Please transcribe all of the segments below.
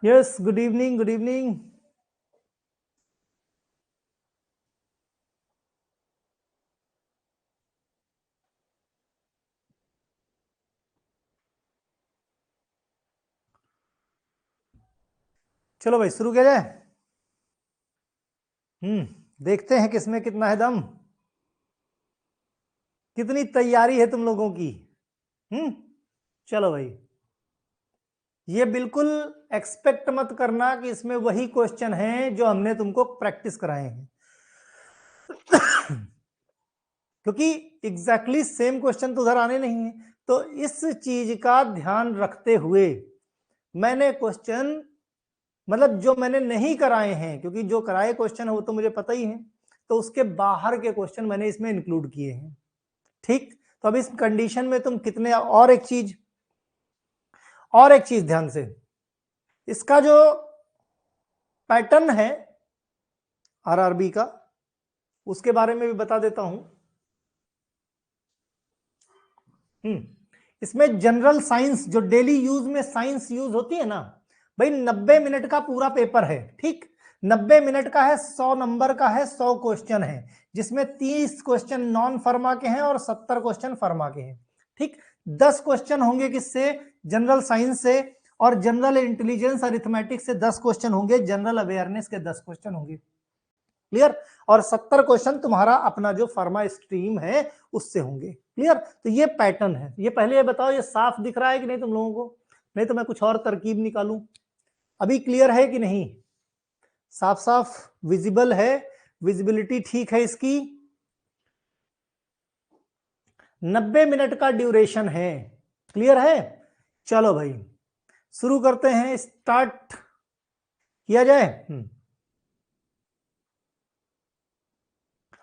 Yes, good evening, good evening. चलो भाई शुरू किया जाए। देखते हैं किसमें कितना है दम, कितनी तैयारी है तुम लोगों की। चलो भाई, ये बिल्कुल एक्सपेक्ट मत करना कि इसमें वही क्वेश्चन हैं जो हमने तुमको प्रैक्टिस कराए हैं क्योंकि एग्जैक्टली सेम क्वेश्चन तो उधर आने नहीं है। तो इस चीज का ध्यान रखते हुए मैंने क्वेश्चन, मतलब जो मैंने नहीं कराए हैं, क्योंकि जो कराए क्वेश्चन है वो तो मुझे पता ही है, तो उसके बाहर के क्वेश्चन मैंने इसमें इंक्लूड किए हैं। ठीक, तो अब इस कंडीशन में तुम कितने, और एक चीज ध्यान से, इसका जो पैटर्न है आरआरबी का, उसके बारे में भी बता देता हूं। इसमें जनरल साइंस, जो डेली यूज में साइंस यूज होती है ना भाई, 90 मिनट का पूरा पेपर है। ठीक, 90 मिनट का है, 100 नंबर का है, 100 क्वेश्चन है, जिसमें 30 क्वेश्चन नॉन फर्मा के हैं और 70 क्वेश्चन फर्मा के हैं। ठीक, 10 क्वेश्चन होंगे किससे, जनरल साइंस से, और जनरल इंटेलिजेंस अरिथमेटिक्स से 10 क्वेश्चन होंगे, जनरल अवेयरनेस के 10 क्वेश्चन होंगे। क्लियर, और 70 क्वेश्चन तुम्हारा अपना जो फर्मा स्ट्रीम है उससे होंगे। क्लियर, तो ये पैटर्न है। ये पहले ये बताओ, ये साफ दिख रहा है कि नहीं तुम लोगों को? नहीं तो मैं कुछ और तरकीब निकालूं। अभी क्लियर है कि नहीं? साफ साफ विजिबल है, विजिबिलिटी ठीक है इसकी। 90 मिनट का ड्यूरेशन है। क्लियर है? चलो भाई शुरू करते हैं, स्टार्ट किया जाए।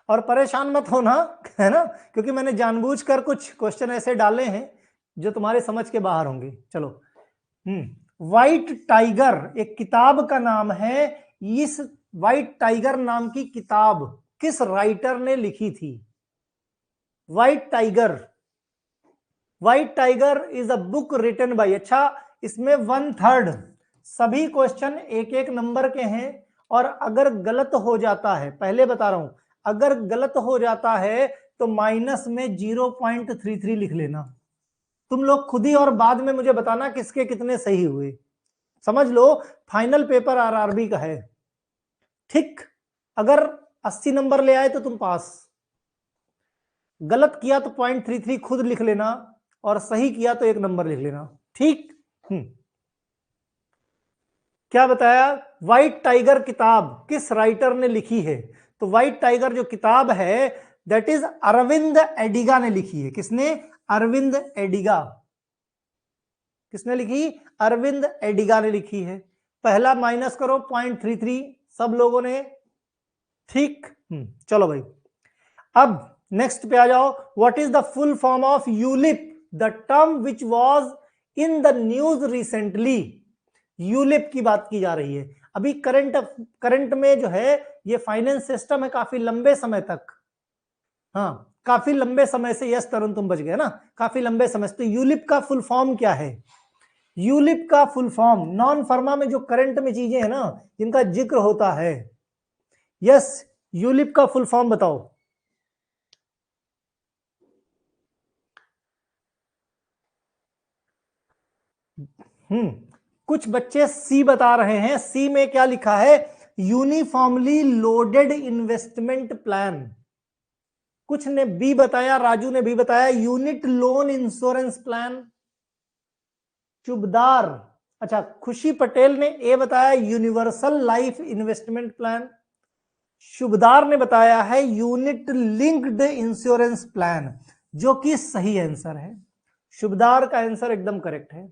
और परेशान मत होना, है ना, क्योंकि मैंने जानबूझकर कुछ क्वेश्चन ऐसे डाले हैं जो तुम्हारे समझ के बाहर होंगे। चलो, व्हाइट टाइगर एक किताब का नाम है। इस व्हाइट टाइगर नाम की किताब किस राइटर ने लिखी थी? White Tiger, White Tiger is a book written by. अच्छा, इसमें 1/3 सभी क्वेश्चन एक एक नंबर के हैं, और अगर गलत हो जाता है, पहले बता रहा हूं, अगर गलत हो जाता है तो माइनस में 0.33 लिख लेना। तुम लोग खुद ही और बाद में मुझे बताना किसके कितने सही हुए। समझ लो, फाइनल पेपर आरआरबी का है। ठीक, अगर 80 नंबर ले आए तो तुम पास, गलत किया तो 0.33 खुद लिख लेना, और सही किया तो 1 नंबर लिख लेना। ठीक, क्या बताया? व्हाइट टाइगर किताब किस राइटर ने लिखी है? तो व्हाइट टाइगर जो किताब है, दैट इज अरविंद एडिगा ने लिखी है। किसने? अरविंद एडिगा। किसने लिखी? अरविंद एडिगा ने लिखी है। पहला माइनस करो 0.33 सब लोगों ने। ठीक, चलो भाई, अब नेक्स्ट पे आ जाओ। What is the full form of ULIP, the term which was in the news recently? ULIP की बात की जा रही है अभी। करंट में जो है ये फाइनेंस सिस्टम है काफी लंबे समय तक। हाँ, काफी लंबे समय से। यस तरुण, तुम बच गए ना, काफी लंबे समय से। तो यूलिप का फुल फॉर्म क्या है? यूलिप का फुल फॉर्म, नॉन फर्मा में जो करंट में चीजें हैं ना जिनका जिक्र होता है, यस, यूलिप का फुल फॉर्म बताओ। कुछ बच्चे सी बता रहे हैं। सी में क्या लिखा है? Uniformly loaded investment plan. कुछ ने बी बताया, राजू ने भी बताया यूनिट लोन इंश्योरेंस प्लान। चुबदार, अच्छा, खुशी पटेल ने ए बताया यूनिवर्सल लाइफ इन्वेस्टमेंट प्लान। शुभदार ने बताया है यूनिट लिंक्ड इंश्योरेंस प्लान, जो कि सही आंसर है। शुभदार का आंसर एकदम करेक्ट है।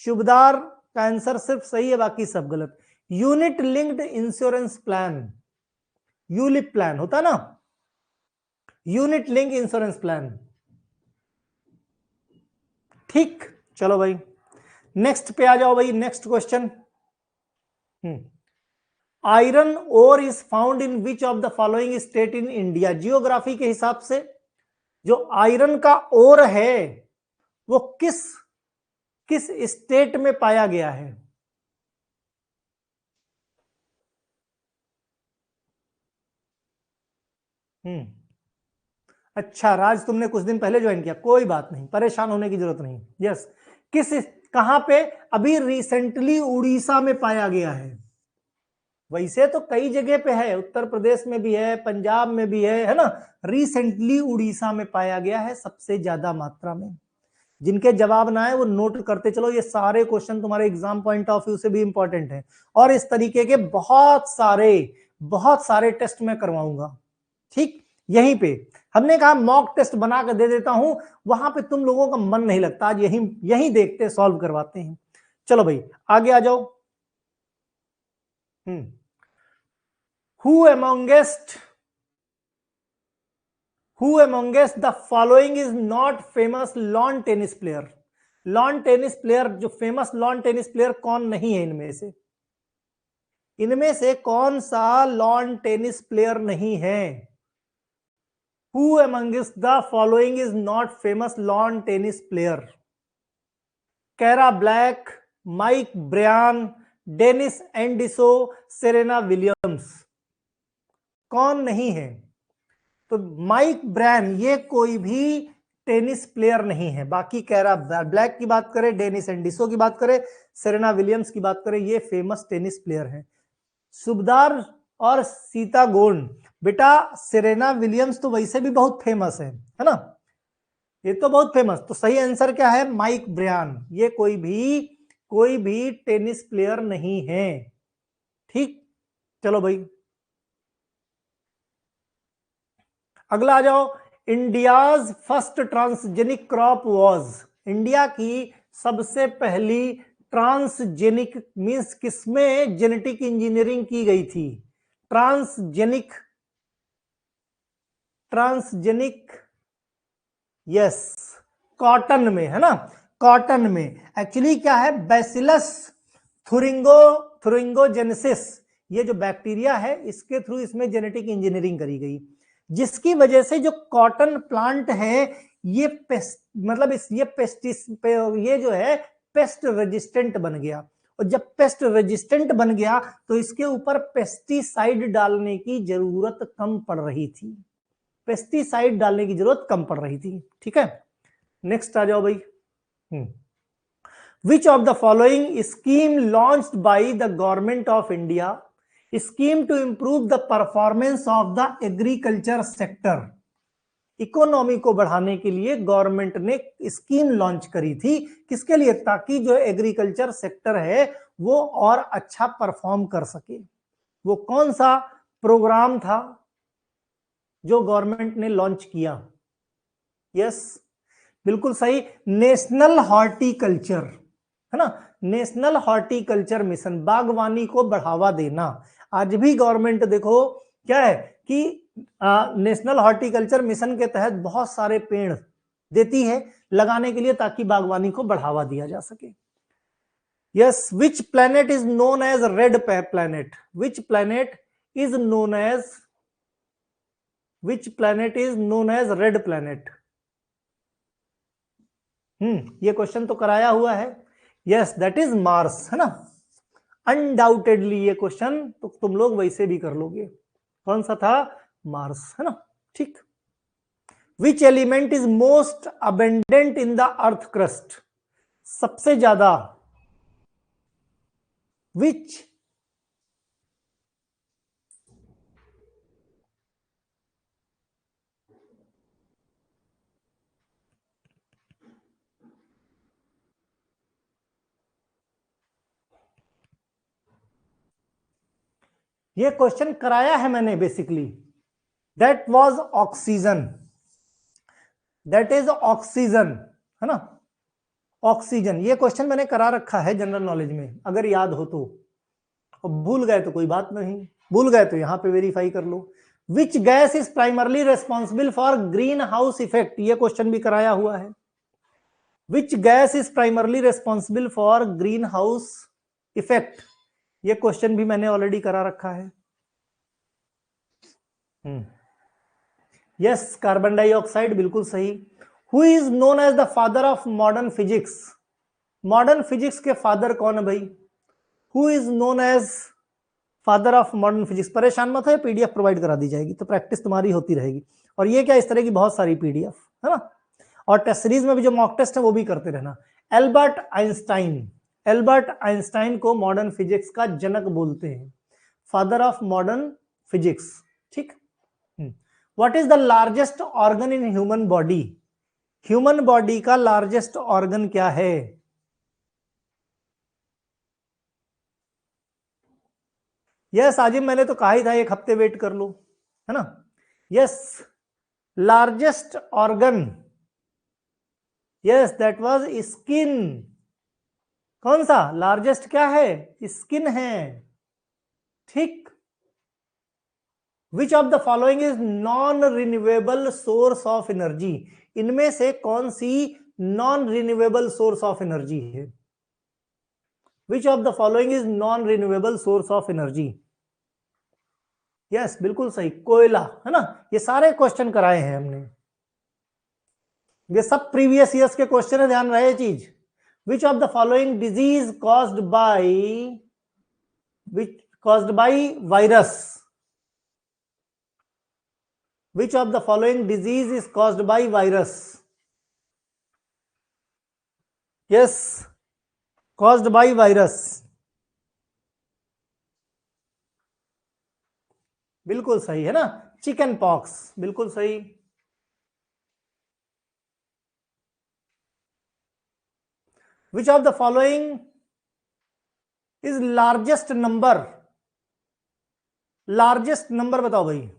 शुभदार का आंसर सिर्फ सही है, बाकी सब गलत। Unit linked insurance plan, ULIP plan होता ना, यूनिट लिंक इंश्योरेंस प्लान। ठीक, चलो भाई नेक्स्ट पे आ जाओ भाई। Next question, iron ore is found in which of the following state in India? Geography के हिसाब से जो आयरन का ओर है वो किस किस स्टेट में पाया गया है? अच्छा राज, तुमने कुछ दिन पहले ज्वाइन किया, कोई बात नहीं, परेशान होने की जरूरत नहीं। यस, कहां पे? अभी रिसेंटली उड़ीसा में पाया गया है। वैसे तो कई जगह पे है, उत्तर प्रदेश में भी है, पंजाब में भी है ना। रिसेंटली उड़ीसा में पाया गया है सबसे ज्यादा मात्रा में। जिनके जवाब ना है वो नोट करते चलो, ये सारे क्वेश्चन तुम्हारे एग्जाम पॉइंट ऑफ व्यू से भी इंपॉर्टेंट है, और इस तरीके के बहुत सारे टेस्ट मैं करवाऊंगा। ठीक, यहीं पे हमने कहा मॉक टेस्ट बना कर दे देता हूं, वहां पे तुम लोगों का मन नहीं लगता, आज यही यही देखते सॉल्व करवाते हैं। चलो भाई आगे आ जाओ। Who amongst the following is not famous lawn tennis player? Lawn tennis player, जो फेमस लॉन टेनिस प्लेयर कौन नहीं है इनमें से कौन सा लॉन टेनिस प्लेयर नहीं है? Who amongst the following is not famous lawn tennis player? Cara Black, Mike Bryan, डेनिस एंडिसो, सेरेना विलियम्स। कौन नहीं है? तो माइक ब्रायन ये कोई भी टेनिस प्लेयर नहीं है। बाकी कैरा ब्लैक की बात करें, डेनिस एंडिसो की बात करें, सेरेना विलियम्स की बात करें, ये फेमस टेनिस प्लेयर हैं। सुबदार और सीता गोंड, बेटा सेरेना विलियम्स तो वैसे भी बहुत फेमस है ना, ये तो बहुत फेमस। तो सही आंसर क्या है? Mic Brian. ये कोई भी टेनिस प्लेयर नहीं है। ठीक, चलो भाई अगला आ जाओ। India's first transgenic crop was, India की सबसे पहली ट्रांसजेनिक मींस किसमें जेनेटिक इंजीनियरिंग की गई थी? ट्रांसजेनिक यस, कॉटन में है ना, कॉटन में एक्चुअली क्या है, बैसिलस थुरिंगोजेनेसिस, ये जो बैक्टीरिया है इसके थ्रू इसमें जेनेटिक इंजीनियरिंग करी गई, जिसकी वजह से जो कॉटन प्लांट है ये ये जो है पेस्ट रेजिस्टेंट बन गया। और जब पेस्ट रेजिस्टेंट बन गया तो इसके ऊपर पेस्टिसाइड डालने की जरूरत कम पड़ रही थी, पेस्टिसाइड डालने की जरूरत कम पड़ रही थी। ठीक है, नेक्स्ट आ जाओ भाई। Which of the following scheme launched by the government of India, scheme to improve the performance of the agriculture sector? Economy को बढ़ाने के लिए गवर्नमेंट ने स्कीम लॉन्च करी थी, किसके लिए? ताकि जो एग्रीकल्चर सेक्टर है वो और अच्छा परफॉर्म कर सके। वो कौन सा प्रोग्राम था जो गवर्नमेंट ने लॉन्च किया? यस, बिल्कुल सही, नेशनल हॉर्टिकल्चर है ना, नेशनल हॉर्टिकल्चर मिशन, बागवानी को बढ़ावा देना। आज भी गवर्नमेंट देखो क्या है कि नेशनल हॉर्टिकल्चर मिशन के तहत बहुत सारे पेड़ देती है लगाने के लिए ताकि बागवानी को बढ़ावा दिया जा सके। Yes, which planet is known as red planet? Which planet is known as red planet? ये क्वेश्चन तो कराया हुआ है। यस, दैट इज मार्स है ना, अनडाउटेडली ये क्वेश्चन तो तुम लोग वैसे भी कर लोगे। कौन सा था? मार्स है ना। ठीक, which element is most abundant in the earth crust? सबसे ज्यादा विच ये क्वेश्चन कराया है मैंने basically. That was oxygen, that is oxygen है ना, ऑक्सीजन। ये क्वेश्चन मैंने करा रखा है जनरल नॉलेज में, अगर याद हो तो। और भूल गए तो कोई बात नहीं, भूल गए तो यहां पे वेरीफाई कर लो। Which gas is primarily responsible for green house effect? ये क्वेश्चन भी कराया हुआ है। Which gas is primarily responsible for green house effect? ये क्वेश्चन भी मैंने ऑलरेडी करा रखा है। यस, कार्बन डाइऑक्साइड, बिल्कुल सही। Who is known as the father of modern physics? Modern physics के फादर कौन है भाई? Who is known as father of modern physics. परेशान मत हो, पीडीएफ प्रोवाइड करा दी जाएगी, तो प्रैक्टिस तुम्हारी होती रहेगी। और ये क्या, इस तरह की बहुत सारी पीडीएफ है ना, और टेस्ट सीरीज में भी जो मॉक टेस्ट है वो भी करते रहना। एल्बर्ट आइंस्टाइन, एल्बर्ट आइंस्टाइन को मॉडर्न फिजिक्स का जनक बोलते हैं, फादर ऑफ मॉडर्न फिजिक्स। ठीक। What is the largest organ in human body? Human body का लार्जेस्ट ऑर्गन क्या है? यस आजिम, मैंने तो कहा ही था एक हफ्ते वेट कर लो, है ना। Yes, largest organ, yes that was skin. कौन सा लार्जेस्ट क्या है? स्किन है। ठीक। Which of the following is non renewable source of energy? इनमें से कौन सी non renewable source of energy है? Which of the following is non renewable source of energy? Yes बिल्कुल सही, कोयला, है ना। ये सारे क्वेश्चन कराए हैं हमने, ये सब प्रीवियस ईयर्स के क्वेश्चन है, ध्यान रहे चीज। विच of the following disease caused by virus? Which of the following disease is caused by virus? Yes, caused by virus. बिल्कुल सही है ना, चिकन पॉक्स, बिल्कुल सही। Which of the following is largest number? Largest number बताओ भाई।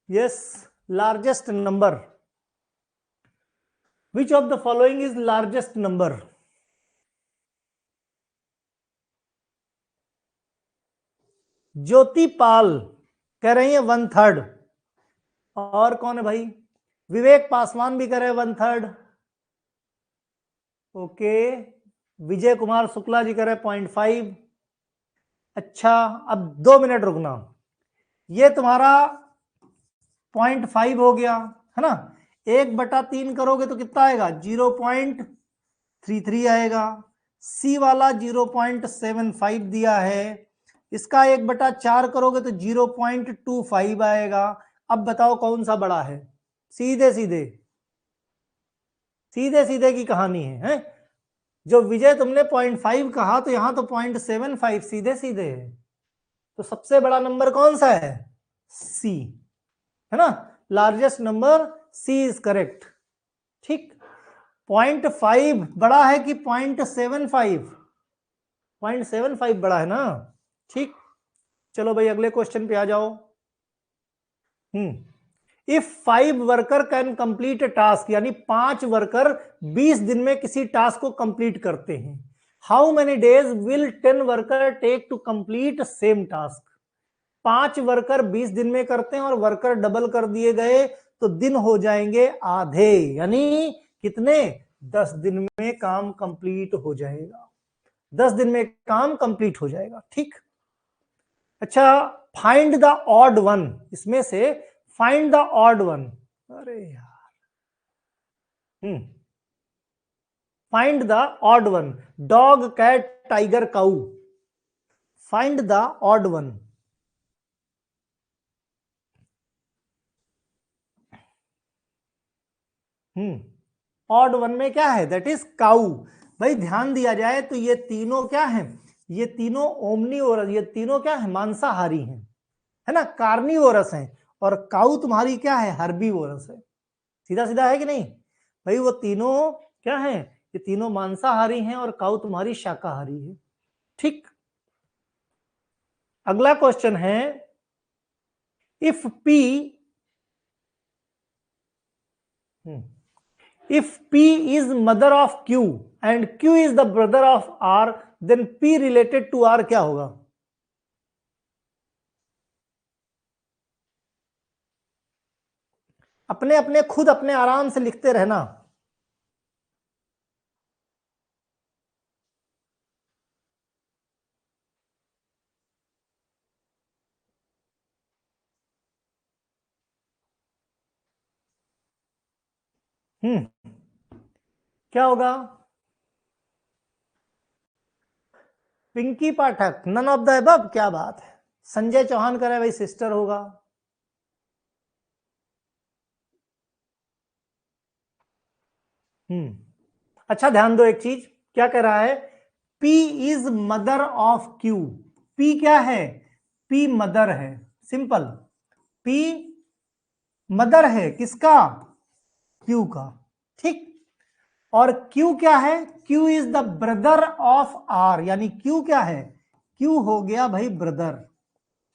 Yes, largest number. Which of the following is largest number? ज्योति पाल कह रही है 1/3। और कौन है भाई? विवेक पासवान भी कह रहे हैं 1/3। ओके, विजय कुमार शुक्ला जी कह रहे हैं 0.5। अच्छा, अब 2 मिनट रुकना। ये तुम्हारा 0.5 हो गया, है ना। 1/3 करोगे तो कितना आएगा? 0.33 आएगा। सी वाला 0.75 दिया है, इसका 1/4 करोगे तो 0.25 आएगा। अब बताओ कौन सा बड़ा है? सीधे सीधे, सीधे सीधे की कहानी है? जो विजय तुमने 0.5 कहा, तो यहां तो 0.75 सीधे सीधे है। तो सबसे बड़ा नंबर कौन सा है? सी, है ना। Largest number C is correct. ठीक। 0.5 बड़ा है कि 0.75? 0.75 बड़ा है ना। ठीक। चलो भाई अगले क्वेश्चन पे आ जाओ। If 5 worker can complete a task, यानी 5 वर्कर 20 दिन में किसी टास्क को कंप्लीट करते हैं, how many days will 10 worker take to complete same task? 5 worker 20 दिन में करते हैं और वर्कर डबल कर दिए गए तो दिन हो जाएंगे आधे, यानी कितने? 10 दिन में काम कंप्लीट हो जाएगा। 10 दिन में काम कंप्लीट हो जाएगा। ठीक। अच्छा, फाइंड द ऑड वन, इसमें से फाइंड द ऑड वन। अरे यार, find the odd one. Dog, cat, tiger, cow. Find the odd one. Odd one में क्या है? That is cow. भाई ध्यान दिया जाए तो ये तीनों क्या है? ये तीनों ओमनीवोरस, ये तीनों क्या है? मांसाहारी हैं, है ना, कार्निवोरस हैं। और काऊ तुम्हारी क्या है? हर्बीवोरस है। सीधा सीधा है कि नहीं भाई? वो तीनों क्या है? ये तीनों मांसाहारी हैं और काऊ तुम्हारी शाकाहारी है। ठीक। अगला क्वेश्चन है, if P, if P is mother of Q and Q is the brother of R, then P related to R क्या होगा? अपने अपने खुद अपने आराम से लिखते रहना। क्या होगा? पिंकी पाठक, नन ऑफ द अबव, क्या बात है। संजय चौहान कह रहे हैं भाई सिस्टर होगा। अच्छा ध्यान दो एक चीज, क्या कह रहा है, P is mother of Q। P क्या है, P मदर है, सिंपल। P मदर है किसका, Q का, ठीक। और Q क्या है, Q is the brother of R, यानी Q क्या है, Q हो गया भाई ब्रदर,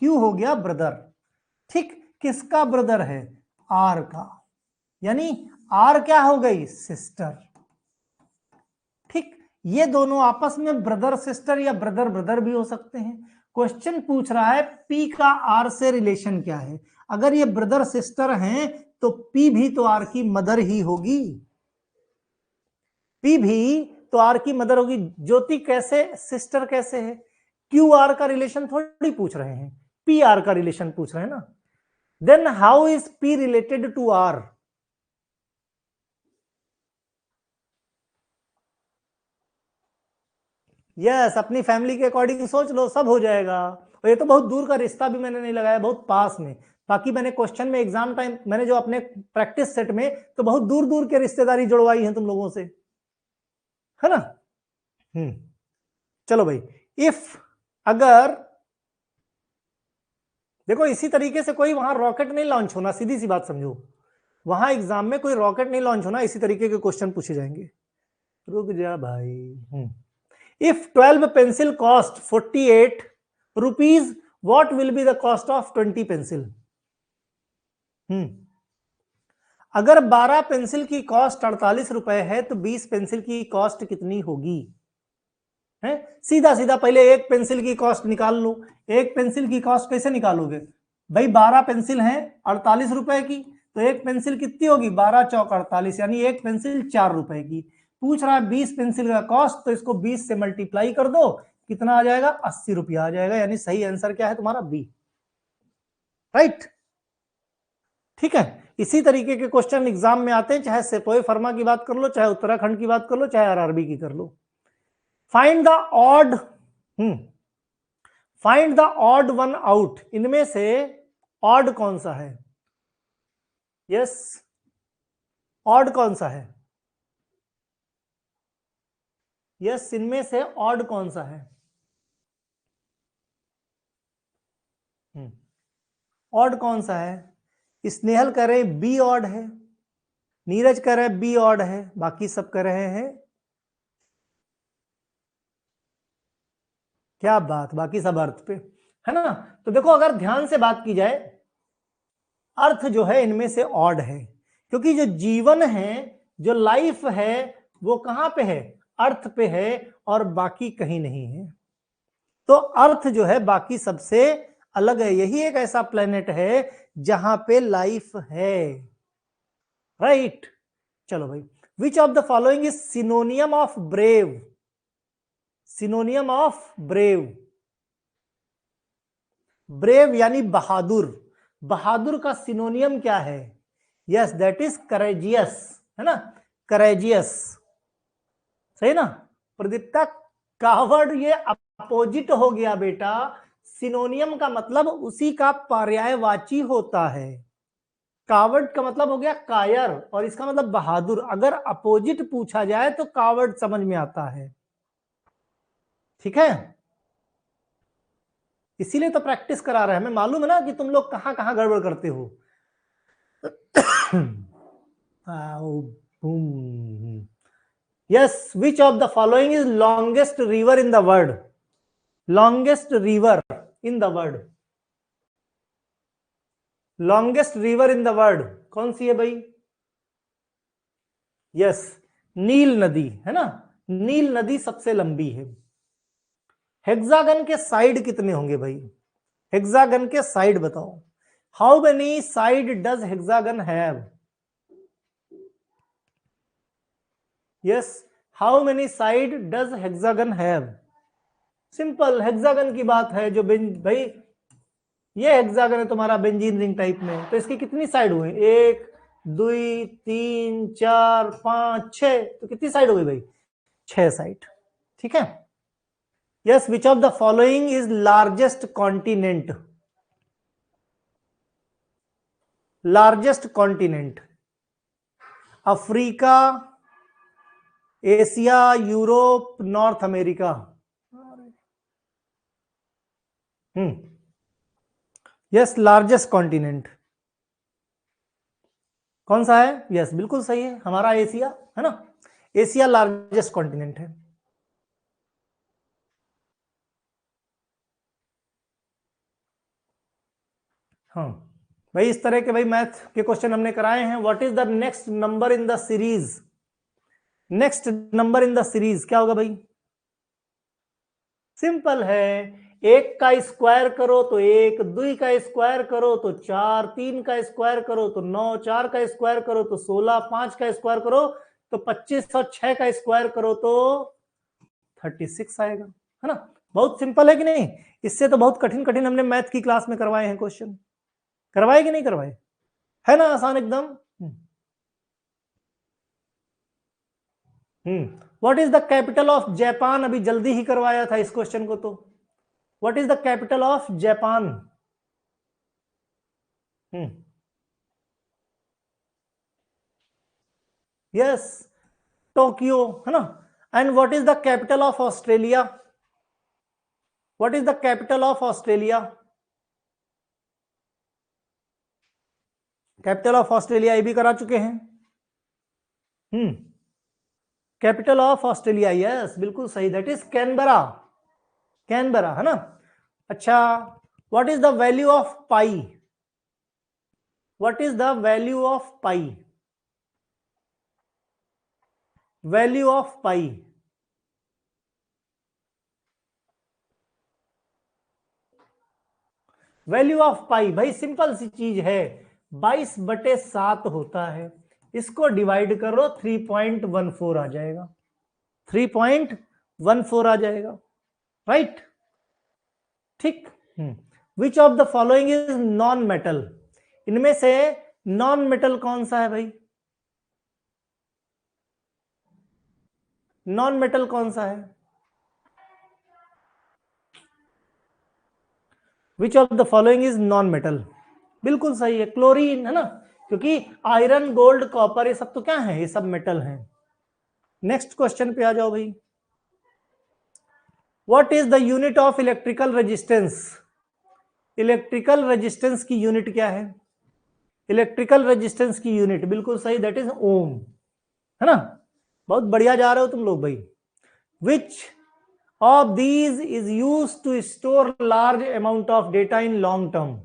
Q हो गया ब्रदर, ठीक। किसका ब्रदर है, R का, यानी R क्या हो गई, सिस्टर, ठीक। ये दोनों आपस में ब्रदर सिस्टर या ब्रदर ब्रदर भी हो सकते हैं। क्वेश्चन पूछ रहा है P का R से रिलेशन क्या है। अगर ये ब्रदर सिस्टर हैं तो P भी तो R की मदर ही होगी, P भी तो R की मदर होगी। ज्योति कैसे सिस्टर कैसे है, क्यू आर का रिलेशन थोड़ी पूछ रहे हैं, पी आर का रिलेशन पूछ रहे हैं ना। Then how is P related to R, yes, अपनी फैमिली के अकॉर्डिंग सोच लो, सब हो जाएगा। और ये तो बहुत दूर का रिश्ता भी मैंने नहीं लगाया, बहुत पास में। बाकी मैंने क्वेश्चन में एग्जाम टाइम मैंने जो अपने प्रैक्टिस सेट में तो बहुत दूर दूर के रिश्तेदारी जुड़वाई है तुम लोगों से, है ना। चलो भाई, इफ अगर देखो इसी तरीके से कोई वहां रॉकेट नहीं लॉन्च होना, सीधी सी बात समझो, वहां एग्जाम में कोई रॉकेट नहीं लॉन्च होना, इसी तरीके के क्वेश्चन पूछे जाएंगे। रुक जा भाई। If 12 pencil cost 48 rupees, what will be the cost of 20 pencil. अगर 12 पेंसिल की कॉस्ट 48 रुपए है तो 20 पेंसिल की कॉस्ट कितनी होगी, है। सीधा सीधा पहले एक पेंसिल की कॉस्ट निकाल लो। एक पेंसिल की कॉस्ट कैसे निकालोगे भाई, 12 पेंसिल हैं 48 रुपए की, तो एक पेंसिल कितनी होगी, 12 चौक 48, यानी एक पेंसिल 4 रुपए की। पूछ रहा है 20 पेंसिल का कॉस्ट, तो इसको 20 से मल्टीप्लाई कर दो, कितना आ जाएगा, 80 रुपया आ जाएगा। यानी सही आंसर क्या है तुम्हारा, बी, राइट, ठीक है। इसी तरीके के क्वेश्चन एग्जाम में आते हैं, चाहे सेपोई फर्मा की बात कर लो, चाहे उत्तराखंड की बात कर लो, चाहे आरआरबी की कर लो। Find the odd, find the odd one out, इनमें से ऑड कौन सा है, यस, ऑड कौन सा है, यस, इनमें से ऑड कौन सा है, ऑड कौन सा है। स्नेहल कह रहे बी ऑड है, नीरज कह रहे बी ऑड है, बाकी सब कह रहे हैं क्या बात, बाकी सब अर्थ पे, है ना। तो देखो अगर ध्यान से बात की जाए, अर्थ जो है इनमें से ऑड है, क्योंकि जो जीवन है, जो लाइफ है, वो कहां पे है, अर्थ पे है, और बाकी कहीं नहीं है। तो अर्थ जो है बाकी सबसे अलग है, यही एक ऐसा प्लेनेट है जहां पे लाइफ है, राइट। चलो भाई, which of the following is सिनोनियम of brave, सिनोनियम of brave, brave यानी बहादुर, बहादुर का सिनोनियम क्या है, यस दैट इज करेजियस, है ना, करेजियस, सही ना। प्रदीप्ता, कावर्ड ये अपोजिट हो गया बेटा, सिनोनियम का मतलब उसी का पर्यायवाची होता है। कावर्ड का मतलब हो गया कायर, और इसका मतलब बहादुर। अगर अपोजिट पूछा जाए तो कावर्ड समझ में आता है, ठीक है। इसीलिए तो प्रैक्टिस करा रहे हैं, हमें मालूम है ना कि तुम लोग कहां कहां गड़बड़ करते हो। Yes, which of the following is longest river in the world, longest river in the world, longest river in the world कौन सी है भाई, यस, नील नदी, है ना, नील नदी सबसे लंबी है। हेक्सागन के साइड कितने होंगे भाई, हेक्सागन के साइड बताओ, how many side does hexagon have, yes, how many side does hexagon have. Simple, hexagon की बात है जो भाई ये हेक्सागन है तुम्हारा बेंजीन रिंग टाइप में, तो इसकी कितनी साइड हुई, 1 2 3 4 5 6, तो कितनी साइड हो गई भाई, 6 साइड, ठीक है। Yes, which of the following is largest continent? Largest continent, Africa, Asia, Europe, north America. Yes, largest continent कौन सा है? यस, बिल्कुल सही है, हमारा एशिया है ना। एशिया लार्जेस्ट कॉन्टिनेंट है। हाँ भाई, इस तरह के भाई मैथ के क्वेश्चन हमने कराए हैं। What is the next number in the series? Next number in the series क्या होगा भाई? सिंपल है, एक का स्क्वायर करो तो एक, दुई का स्क्वायर करो तो चार, तीन का स्क्वायर करो तो नौ, चार का स्क्वायर करो तो 16, पांच का स्क्वायर करो तो 25 और 6 का स्क्वायर करो तो 36 आएगा, है ना। बहुत सिंपल है कि नहीं? इससे तो बहुत कठिन कठिन हमने मैथ की क्लास में करवाए हैं क्वेश्चन। करवाए कि नहीं करवाए? है ना आसान एकदम। What is the capital of Japan? अभी जल्दी ही करवाया था इस क्वेश्चन को तो। What is the capital of Japan? Yes, Tokyo, है ना। And what is the capital of Australia? What is the capital of Australia? Capital of Australia ये भी करा चुके हैं। कैपिटल ऑफ ऑस्ट्रेलिया, यस बिल्कुल सही, दैट इज कैनबरा। कैनबरा, है ना। अच्छा, what is the value of pi? What is the value of pi? Value of pi, value of pi भाई सिंपल सी चीज है, 22/7 होता है, इसको डिवाइड करो 3.14 आ जाएगा, 3.14 आ जाएगा, राइट। ठीक। Which of the following is non metal? इनमें से नॉन मेटल कौन सा है भाई? नॉन मेटल कौन सा है? Which of the following is non metal? बिल्कुल सही है, क्लोरीन, है ना, क्योंकि आयरन, गोल्ड, कॉपर ये सब तो क्या है? ये सब मेटल हैं। नेक्स्ट क्वेश्चन पे आ जाओ भाई। What is the unit of electrical resistance? Electrical resistance की यूनिट क्या है? इलेक्ट्रिकल रेजिस्टेंस की यूनिट बिल्कुल सही, दैट इज ओम, है ना। बहुत बढ़िया जा रहे हो तुम लोग भाई। Which of these is used to store large amount of data in long term?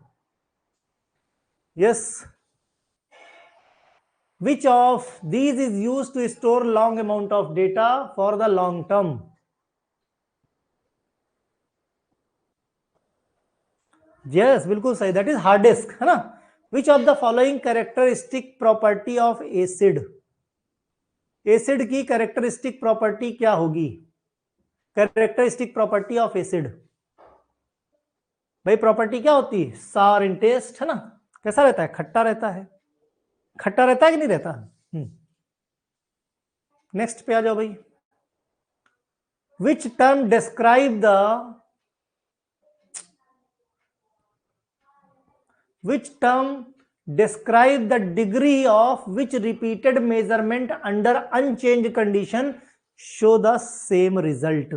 Yes, which of these is used to store long amount of data for the long term? yes, बिल्कुल सही, that is hard disk, है ना। which of the following characteristic property of acid? Acid की characteristic property क्या होगी? Characteristic property of acid भाई, property क्या होती है? सार इन टेस्ट, है ना। कैसा रहता है? खट्टा रहता है। खट्टा रहता है कि नहीं रहता? नेक्स्ट पे आ जाओ भाई। Which term describe the which term describe the degree of which repeated measurement under unchanged condition show the same result?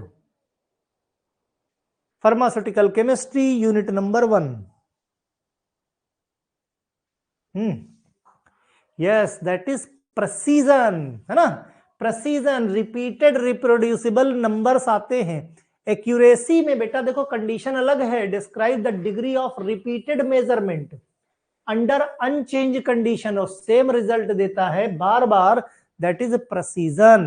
Pharmaceutical chemistry unit number 1. yes, that is precision, है ना। प्रेसिजन, रिपीटेड रिप्रोड्यूसिबल नंबर्स आते हैं। Accuracy में बेटा देखो condition अलग है, describe the degree of repeated measurement under unchange condition और सेम रिजल्ट देता है बार बार, दैट इज प्रेसिजन।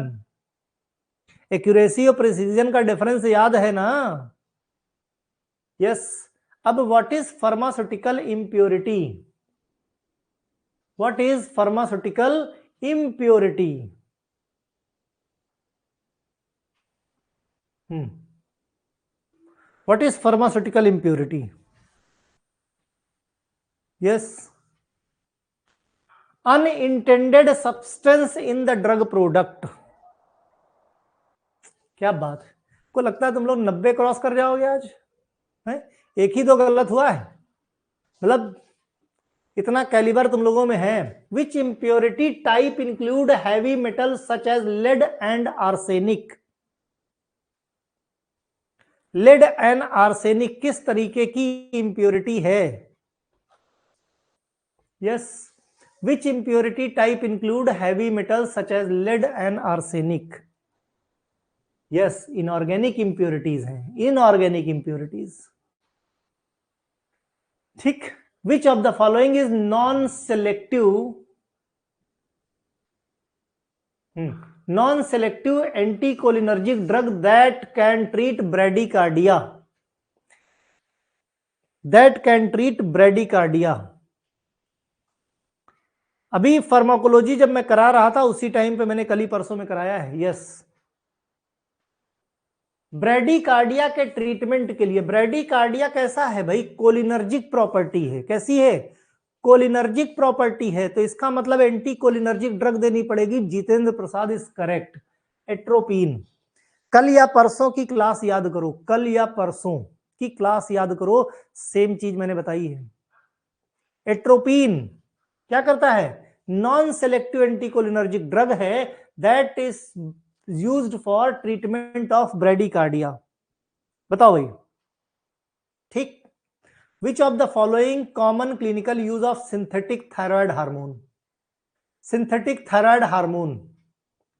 एक्यूरेसी और प्रेसिजन का डिफरेंस याद है ना? यस। अब what is pharmaceutical impurity? What is pharmaceutical impurity? What is pharmaceutical impurity? Yes, unintended substance in the drug product. क्या बात है, को लगता है तुम लोग 90 क्रॉस कर जाओगे आज है? एक ही तो गलत हुआ है, मतलब इतना कैलिबर तुम लोगों में है। Which impurity type include heavy metal such as lead and arsenic. Lead and arsenic किस तरीके की इंप्योरिटी है? Yes, which impurity type include heavy metal such as lead and arsenic. Yes, inorganic impurities हैं, inorganic impurities. ठीक, which of the following is non selective, non selective anticholinergic drug that can treat bradycardia, that can treat bradycardia. अभी pharmacology जब मैं करा रहा था उसी time पे मैंने कल ही परसों में कराया है। यस, ब्रेडिकार्डिया के ट्रीटमेंट के लिए, ब्रेडिकार्डिया कैसा है भाई? कोलिनर्जिक प्रॉपर्टी है। कैसी है? कोलिनर्जिक प्रॉपर्टी है, तो इसका मतलब एंटी कोलिनर्जिक ड्रग देनी पड़ेगी। Jitendra Prasad is correct, atropine. कल या परसों की क्लास याद करो, कल या परसों की क्लास याद करो, सेम चीज मैंने बताई है। एट्रोपिन क्या करता है? नॉन सेलेक्टिव एंटीकोलिनर्जिक ड्रग है, that is used for treatment of bradycardia. बताओ भाई। ठीक, which of the following common clinical use of synthetic thyroid hormone. Synthetic thyroid hormone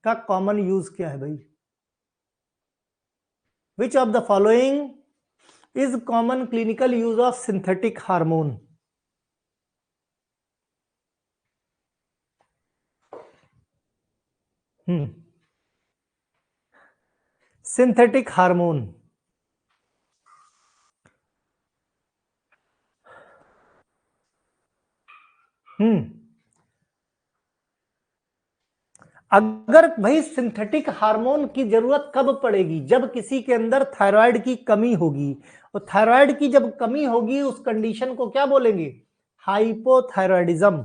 का कॉमन यूज क्या है भाई? Which of the following is common clinical use of synthetic hormone? Synthetic hormone, अगर भाई synthetic hormone की जरूरत कब पड़ेगी? जब किसी के अंदर थायराइड की कमी होगी, और थायराइड की जब कमी होगी उस कंडीशन को क्या बोलेंगे? हाइपोथायराइडिज्म।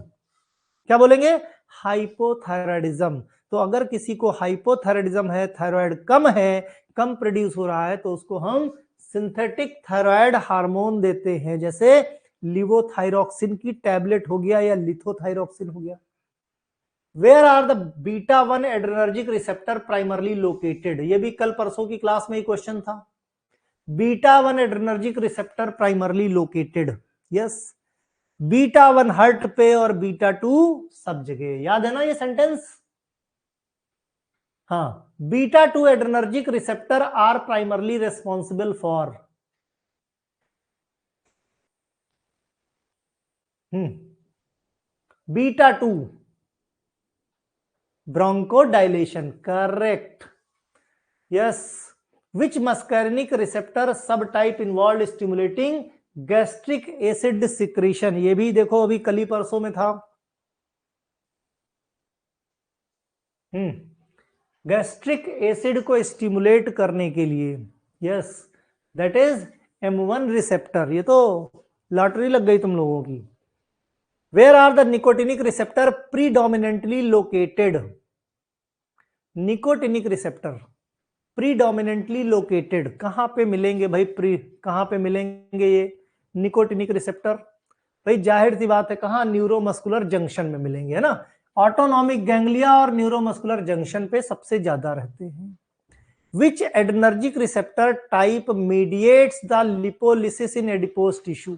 क्या बोलेंगे? हाइपोथायराइडिज्म। तो अगर किसी को हाइपोथायराइडिज्म है, थायराइड कम है, कम प्रोड्यूस हो रहा है, तो उसको हम सिंथेटिक थायराइड हार्मोन देते हैं, जैसे लिवोथायरॉक्सिन की टैबलेट हो गया या लिथोथायरॉक्सिन हो गया। Where are the beta 1 adrenergic receptor primarily located? ये भी कल परसों की क्लास में ही क्वेश्चन था। Beta 1 adrenergic receptor primarily located, yes, beta 1 heart पे और बीटा 2 सब जगह। याद है ना ये सेंटेंस? हाँ, beta 2 adrenergic receptor are primarily responsible for beta 2 bronchodilation, correct. Yes, which muscarinic receptor subtype involved stimulating gastric acid secretion? ये भी देखो अभी कल ही परसों में था। गैस्ट्रिक एसिड को स्टिमुलेट करने के लिए, yes, that is M1 receptor. ये तो लॉटरी लग गई तुम लोगों की। Where are the nicotinic receptor predominantly located? Nicotinic receptor predominantly located कहां पे मिलेंगे भाई? कहां पे मिलेंगे ये निकोटिनिक रिसेप्टर? भाई जाहिर सी बात है, कहां? न्यूरोमस्कुलर जंक्शन में मिलेंगे, है ना। ऑटोनॉमिक गैंग्लिया और न्यूरोमस्कुलर जंक्शन पे सबसे ज्यादा रहते हैं। Which adrenergic receptor type mediates the lipolysis in adipose tissue?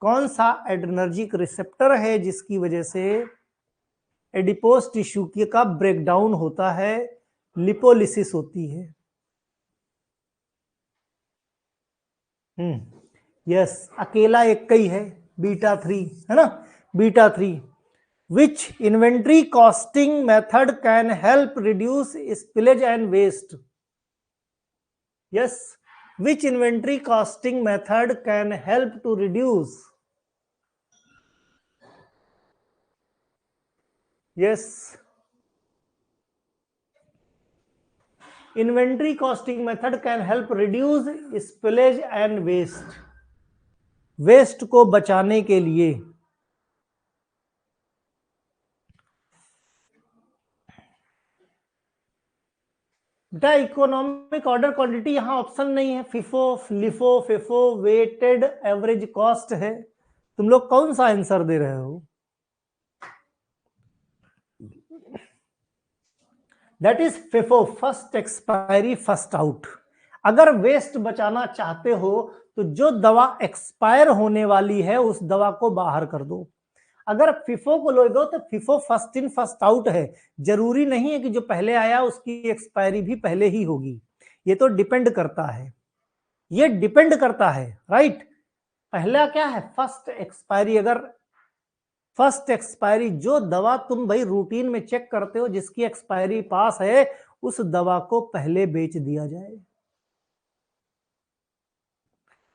कौन सा एडर्नर्जिक रिसेप्टर है जिसकी वजह से एडिपोज टिश्यू का ब्रेकडाउन होता है, लिपोलिसिस होती है? यस, अकेला एक ही है, बीटा 3, है ना, beta 3। Which inventory costing method can help reduce spillage and waste? Yes, which inventory costing method can help to reduce? Yes, inventory costing method can help reduce spillage and waste, waste को बचाने के लिए। बेटा economic order quantity यहां option नहीं है, FIFO, LIFO, FIFO, weighted average cost है। तुम लोग कौन सा आंसर दे रहे हो? That is FIFO, first expiry first out. अगर वेस्ट बचाना चाहते हो तो जो दवा एक्सपायर होने वाली है उस दवा को बाहर कर दो। अगर फिफो को लोगे तो FIFO first in first out है, जरूरी नहीं है कि जो पहले आया उसकी एक्सपायरी भी पहले ही होगी। ये तो डिपेंड करता है, ये डिपेंड करता है, राइट। पहला क्या है? First expiry. अगर फर्स्ट एक्सपायरी, जो दवा तुम भाई रूटीन में चेक करते हो जिसकी एक्सपायरी पास है, उस दवा को पहले बेच दिया जाए।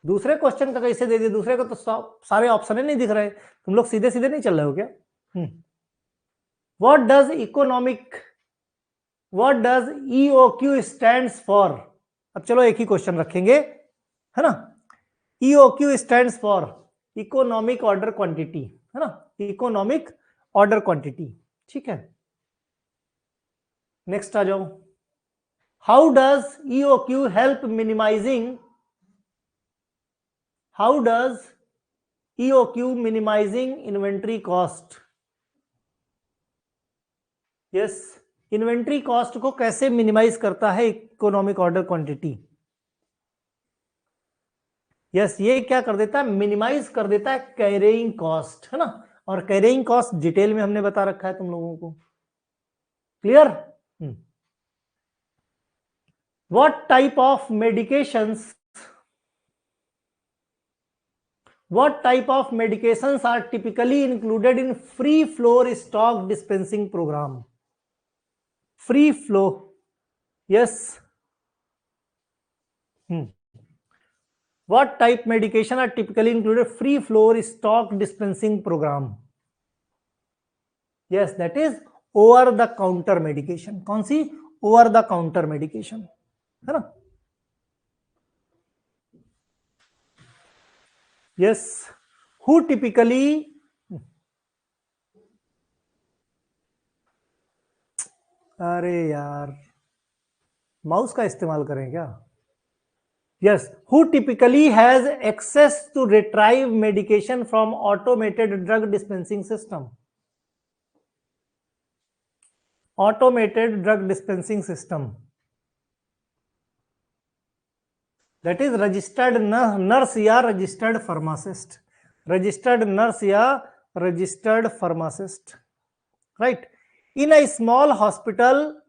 दूसरे क्वेश्चन का कैसे दे दिए? दूसरे को तो सारे ऑप्शन ही नहीं दिख रहे, तुम लोग सीधे सीधे नहीं चल रहे हो क्या? What does economic, what does EOQ stands for? अब चलो एक ही क्वेश्चन रखेंगे, है ना। EOQ stands for economic order quantity, है ना, इकोनॉमिक ऑर्डर क्वांटिटी, ठीक है। नेक्स्ट आ जाओ। How does EOQ help minimising, how does EOQ minimising inventory cost? Yes, inventory cost को कैसे मिनिमाइज करता है इकोनॉमिक ऑर्डर क्वांटिटी? यस, ये क्या कर देता है? मिनिमाइज कर देता है कैरिंग कॉस्ट, है ना। और कैरिंग कॉस्ट डिटेल में हमने बता रखा है तुम लोगों को, clear. What type of medications, what type of medications are typically included in free flow stock dispensing program? Free flow, yes. What type medication are typically included free flow stock dispensing program? Yes, that is over the counter medication. कौन सी? over the counter medication, है ना। yes, who typically, अरे यार mouse का इस्तेमाल करें क्या? yes, who typically has access to retrieve medication from automated drug dispensing system? Automated drug dispensing system, that is registered nurse या registered pharmacist, registered nurse या registered pharmacist, right. In a small hospital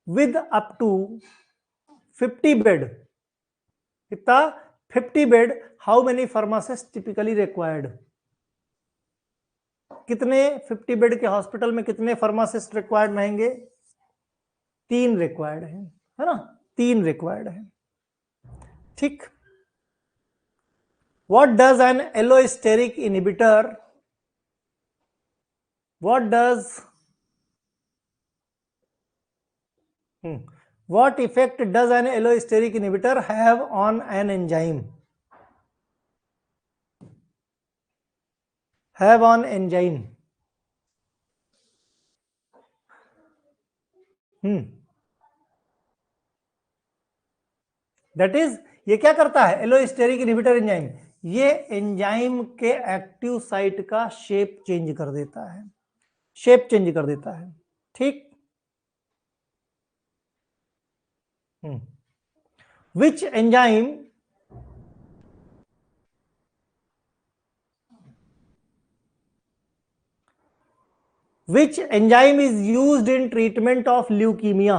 with up to 50 bed, कितना? 50 bed, how many pharmacists typically required? कितने 50 bed के hospital में कितने pharmacist required रहेंगे? 3 required है ना, 3 रिक्वायर्ड है, ठीक। What does N allosteric inhibitor, what does, what effect does N allosteric inhibitor have on an enzyme, have on enzyme? That is, ये क्या करता है? एलोस्टेरिक इनहिबिटर एंजाइम, ये एंजाइम के एक्टिव साइट का शेप चेंज कर देता है, शेप चेंज कर देता है, ठीक। Which enzyme, which enzyme is used in treatment of leukemia?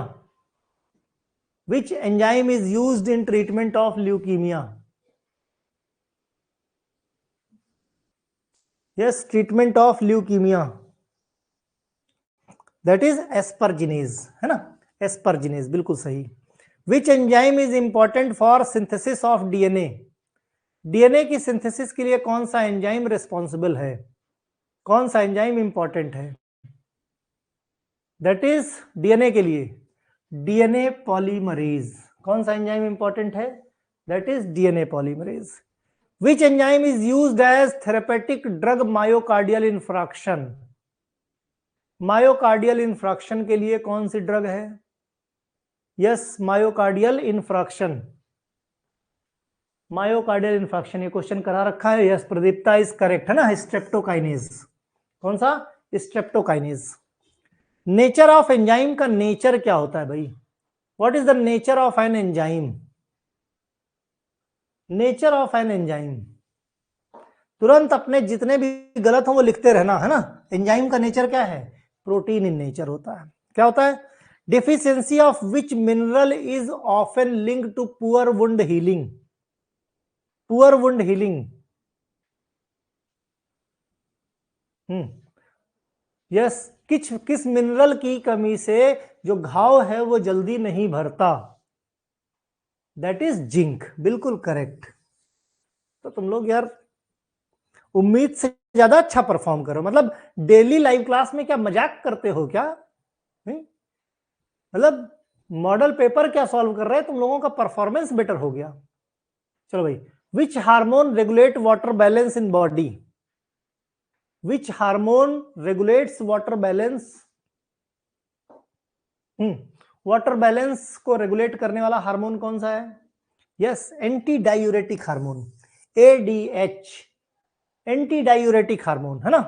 Which enzyme is used in treatment of leukemia? Yes, treatment of leukemia, that is asperginase, है ना, asperginase, बिल्कुल सही। Which enzyme is important for synthesis of DNA? DNA की synthesis के लिए कौन सा enzyme responsible है? कौन सा एंजाइम इंपॉर्टेंट है? दैट इज डीएनए के लिए डीएनए पॉलीमरेज। कौन सा एंजाइम इंपॉर्टेंट है? That is DNA polymerase. Which enzyme is used as therapeutic drug myocardial infarction? Myocardial infarction के लिए कौन सी ड्रग है? Yes, myocardial infarction, myocardial infarction, ये क्वेश्चन करा रखा है। यस प्रदीप्ता इज करेक्ट, है ना, स्ट्रेप्टोकाइनेज। कौन सा? स्ट्रेप्टोकाइनेज। नेचर ऑफ एंजाइम का नेचर क्या होता है भाई? What is the nature of an enzyme? Nature of an enzyme, तुरंत अपने जितने भी गलत हो वो लिखते रहना, है ना। एंजाइम का नेचर क्या है? प्रोटीन इन नेचर होता है। क्या होता है? Deficiency of which mineral is often linked to poor wound healing, poor wound healing. Yes, किस मिनरल की कमी से जो घाव है वो जल्दी नहीं भरता? That is zinc. बिल्कुल करेक्ट। तो तुम लोग यार उम्मीद से ज्यादा अच्छा परफॉर्म करो। मतलब डेली लाइव क्लास में क्या मजाक करते हो क्या? नहीं, मतलब मॉडल पेपर क्या सॉल्व कर रहे हैं, तुम लोगों का परफॉर्मेंस बेटर हो गया। चलो भाई, which hormone regulate water balance in body? Which hormone regulates water balance? Water balance को रेगुलेट करने वाला हार्मोन कौन सा है? Yes, anti diuretic hormone, ADH, anti diuretic hormone, है ना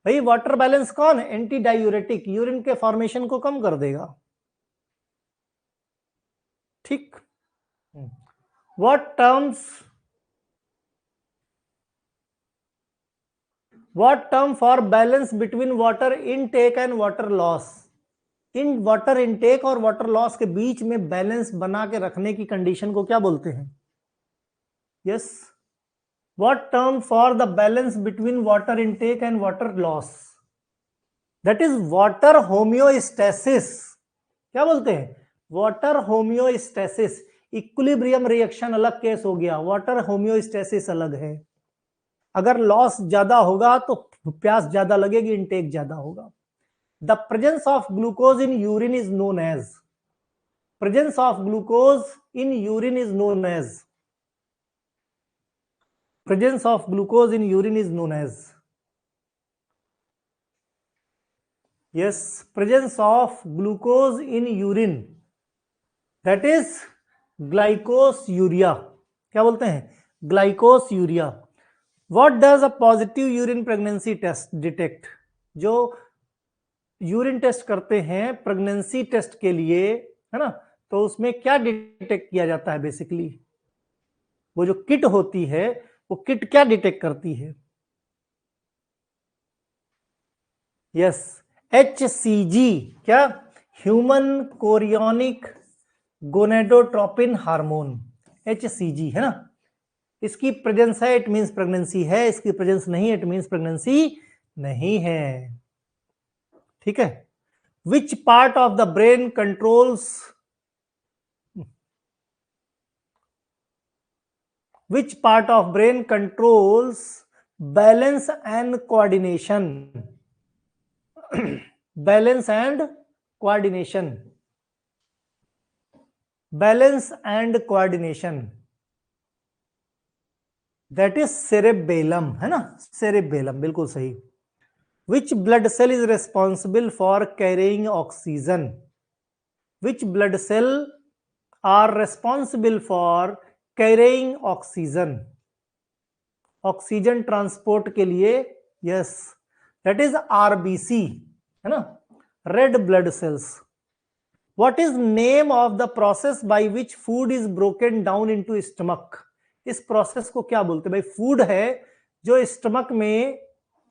भाई। वाटर बैलेंस कौन? एंटी डायूरेटिक, यूरिन के फॉर्मेशन को कम कर देगा। ठीक। What term for balance between water intake and water loss? In water intake और वाटर लॉस के बीच में बैलेंस बना के रखने की कंडीशन को क्या बोलते हैं? Yes, what term for the balance between water intake and water loss? That is water homeostasis. क्या बोलते हैं? Water homeostasis. इक्विलिब्रियम रिएक्शन अलग केस हो गया, वाटर होम्योस्टेसिस अलग है। अगर लॉस ज्यादा होगा तो प्यास ज्यादा लगेगी, इनटेक ज्यादा होगा। The presence of glucose in urine is known as, presence of glucose in urine is known as, presence of glucose in urine is known as, yes, presence of glucose in urine, that is glycosuria। क्या बोलते हैं? Glycosuria. What does a positive urine pregnancy test detect? जो urine test करते हैं pregnancy test के लिए, है ना, तो उसमें क्या डिटेक्ट किया जाता है? बेसिकली वो जो किट होती है, वो किट क्या डिटेक्ट करती है? Yes, HCG। क्या? Human chorionic gonadotropin hormone, HCG, है ना। इसकी प्रेजेंस है इट मींस प्रेगनेंसी है, इसकी प्रेजेंस नहीं इट मींस प्रेगनेंसी नहीं है। ठीक है। Which part of the brain controls, which part of brain controls balance and coordination? Balance and coordination, balance and coordination, that is cerebellum, है ना, सेरेबेलम, बिल्कुल सही। Which blood cell is responsible for carrying oxygen? Which blood cell are responsible for carrying oxygen? Oxygen transport के लिए, yes, that is RBC, है ना, red blood cells. What is name of the process by which food is broken down into stomach? इस process को क्या बोलते हैं भाई? फूड है जो स्टमक में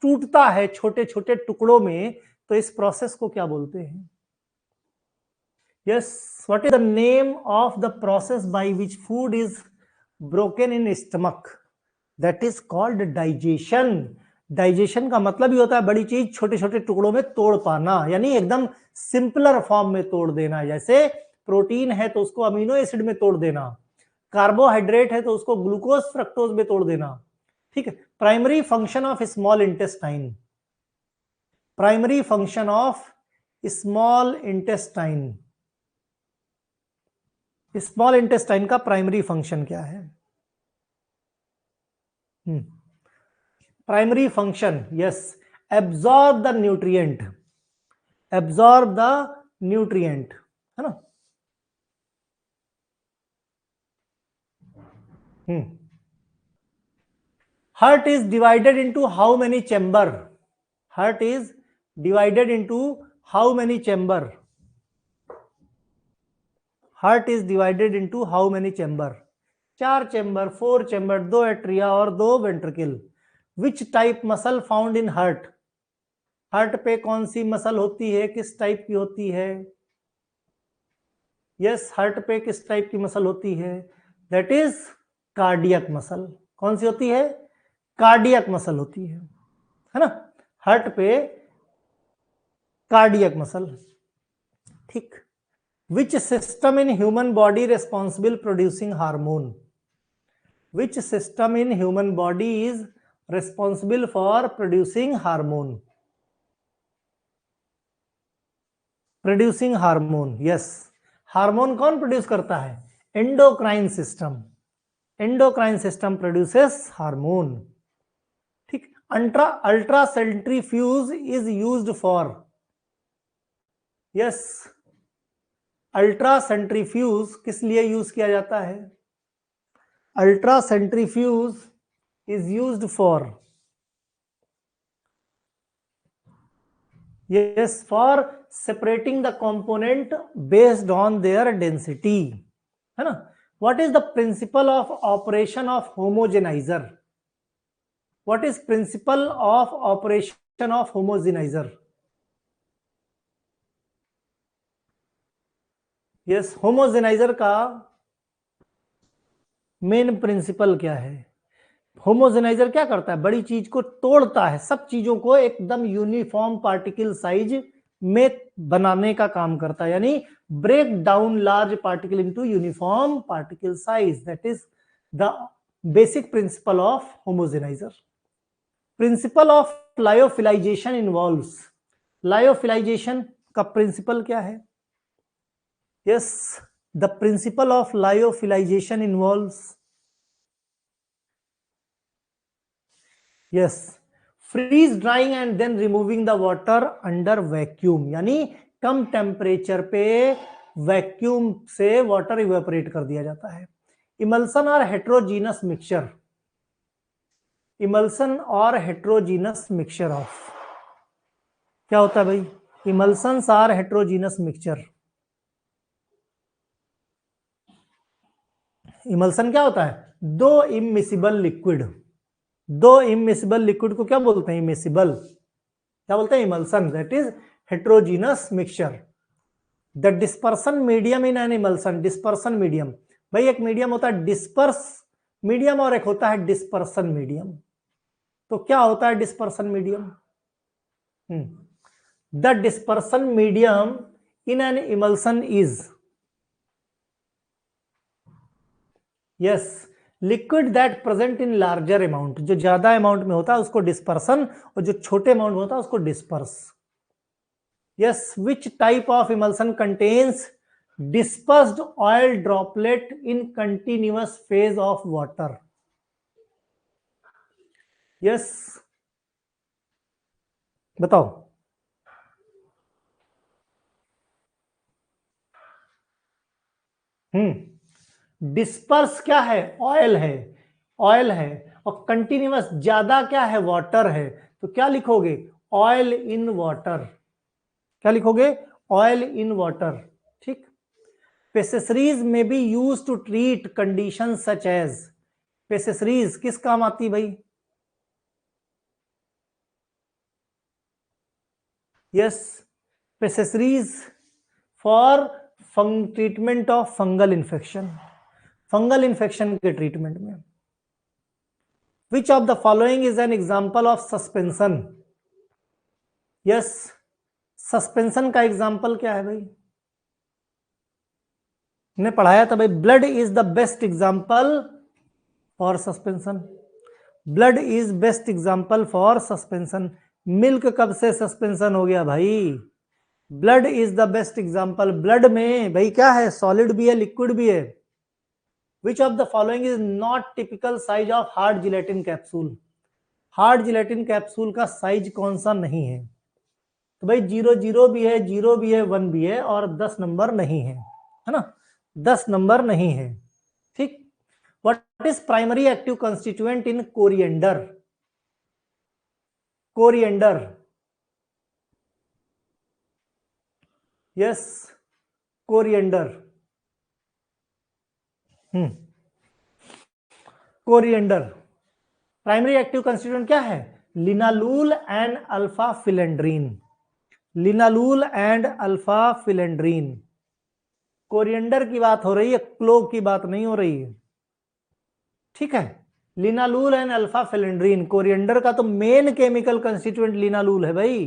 टूटता है छोटे छोटे टुकड़ों में, तो इस प्रोसेस को क्या बोलते हैं? Yes, what is the name of the process by which food is broken in stomach? That is called digestion. Digestion का मतलब ही होता है बड़ी चीज छोटे छोटे टुकड़ों में तोड़ पाना, यानी एकदम सिंपलर फॉर्म में तोड़ देना। जैसे प्रोटीन है तो उसको अमीनो एसिड में तोड़ देना, कार्बोहाइड्रेट है तो उसको ग्लूकोज फ्रक्टोज में तोड़ देना। ठीक है। Primary function of small intestine, primary function of small intestine, small intestine का प्राइमरी फंक्शन क्या है? Primary function, yes, absorb the nutrient, absorb the nutrient, है ना। Heart is divided into how many chamber? Heart is divided into how many chamber? Heart is divided into how many chamber? 4 chamber, 4 chamber, 2 atria और 2 ventricle. Which type muscle found in heart? Heart पे कौन सी muscle होती है, किस type की होती है? Yes, heart पे किस टाइप की मसल होती है? That is cardiac muscle. कौन सी होती है? कार्डियक मसल होती है ना. हार्ट पे कार्डियक मसल. ठीक. Which system in human body responsible producing hormone? Which system in human body is responsible for producing hormone? Producing hormone. Yes, hormone कौन produce करता है? Endocrine system. Endocrine system produces hormone. ठीक. Ultra centrifuge is used for. Yes, ultra centrifuge किस लिए use किया जाता है? Ultra centrifuge is used for, yes, for separating the component based on their density, है ना. What is the principle of operation of homogenizer? What is principle of operation of homogenizer? yes, homogenizer का main principal क्या है? Homogeniser क्या करता है? बड़ी चीज को तोड़ता है, सब चीजों को एकदम यूनिफॉर्म पार्टिकल साइज में बनाने का काम करता है, यानी break down large particle into uniform particle size. That is the basic principle of homogeniser. Principle of lyophilisation involves. Lyophilisation का प्रिंसिपल क्या है? Yes, the principle of lyophilisation involves, yes, freeze drying and then removing the water under vacuum. यानी कम temperature पे vacuum से water evaporate कर दिया जाता है. इमल्सन और हेट्रोजीनस मिक्सचर. इमल्सन और हेट्रोजीनस मिक्सचर ऑफ, क्या होता है भाई? इमल्सन्स आर हेट्रोजीनस मिक्सचर. इमल्सन क्या होता है? दो इमिसिबल लिक्विड. दो इमिसिबल लिक्विड को क्या बोलते हैं? इमिसिबल. क्या बोलते हैं? Emulsion. That is heterogeneous mixture. The dispersion medium in an emulsion. Dispersion medium, भाई एक मीडियम होता है डिस्पर्स मीडियम और एक होता है डिस्पर्सन मीडियम. तो क्या होता है dispersion medium? The dispersion medium in an emulsion is, yes, liquid that present in larger amount. जो ज्यादा अमाउंट में होता है उसको डिस्पर्सन, और जो छोटे अमाउंट में होता है उसको disperse. Yes, which type of emulsion contains dispersed oil droplet in continuous phase of water? Yes, बताओ. डिस्पर्स क्या है? ऑयल है. ऑयल है. और कंटिन्यूअस ज्यादा क्या है? वाटर है. तो क्या लिखोगे? Oil in water. क्या लिखोगे? Oil in water. ठीक. Pessaries may be use to treat condition such as. Pessaries किस काम आती भाई? Yes, pessaries for treatment of fungal infection. Fungal infection के ट्रीटमेंट में. Which of the following is an example of suspension? Yes, suspension का example क्या है भाई? ने पढ़ाया था भाई, blood is the best example for suspension. Blood is best example for suspension. Milk कब से सस्पेंशन हो गया भाई? Blood is the best example. Blood में भाई क्या है? सॉलिड भी है, लिक्विड भी है. Which of the following is not typical size of hard gelatin capsule? Hard gelatin capsule का साइज कौन सा नहीं है? तो भाई 0 भी है, 0 भी है, 1 भी है, और 10 नंबर नहीं है, है ना. 10 नंबर नहीं है. ठीक. What is primary active constituent in coriander? Coriander, yes, coriander, coriander primary active constituent क्या है? Linalool and alpha phellandrene, linalool and alpha phellandrene. Coriander की बात हो रही है, क्लोव की बात नहीं हो रही है, ठीक है। Linalool and alpha phellandrene, coriander का तो मेन केमिकल कंस्टिट्यूएंट लिनालूल है भाई।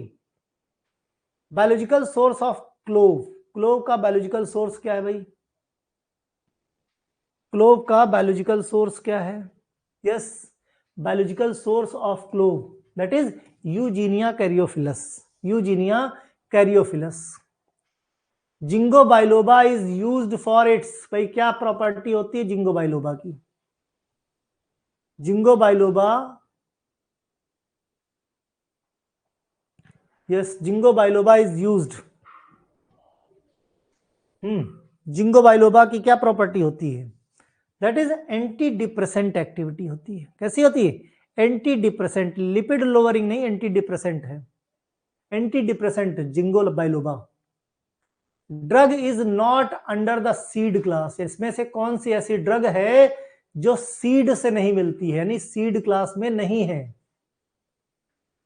Biological source of clove, clove का बायोलॉजिकल सोर्स क्या है भाई? क्लोव का बायोलॉजिकल सोर्स क्या है? Yes, biological source of clove that is Eugenia caryophyllus, Eugenia caryophyllus. Ginkgo biloba is used for its, भाई क्या प्रॉपर्टी होती है जिंगो बाइलोबा की? Ginkgo biloba, yes, ginkgo biloba is used, ginkgo biloba की क्या property होती है? That is anti depressant activity होती है। कैसी होती है? एंटी डिप्रेसेंट, लिपिड लोअरिंग नहीं, एंटी डिप्रेसेंट है, anti depressant ginkgo biloba. Drug is not under the seed class, इसमें से कौन सी ऐसी ड्रग है जो सीड से नहीं मिलती है, यानी सीड क्लास में नहीं है?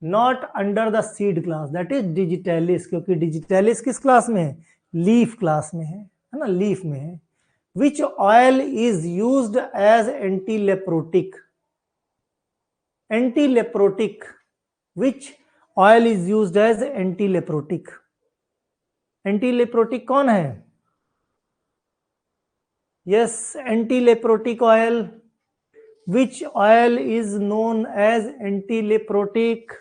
Not under the seed class, that is digitalis, क्योंकि डिजिटैलिस किस क्लास में है? लीफ क्लास में है ना, लीफ में है। Which oil is used as anti leprotic, anti leprotic, which oil is used as anti leprotic? Anti leprotic कौन है? Yes, anti leprotic oil, which oil is known as anti leprotic?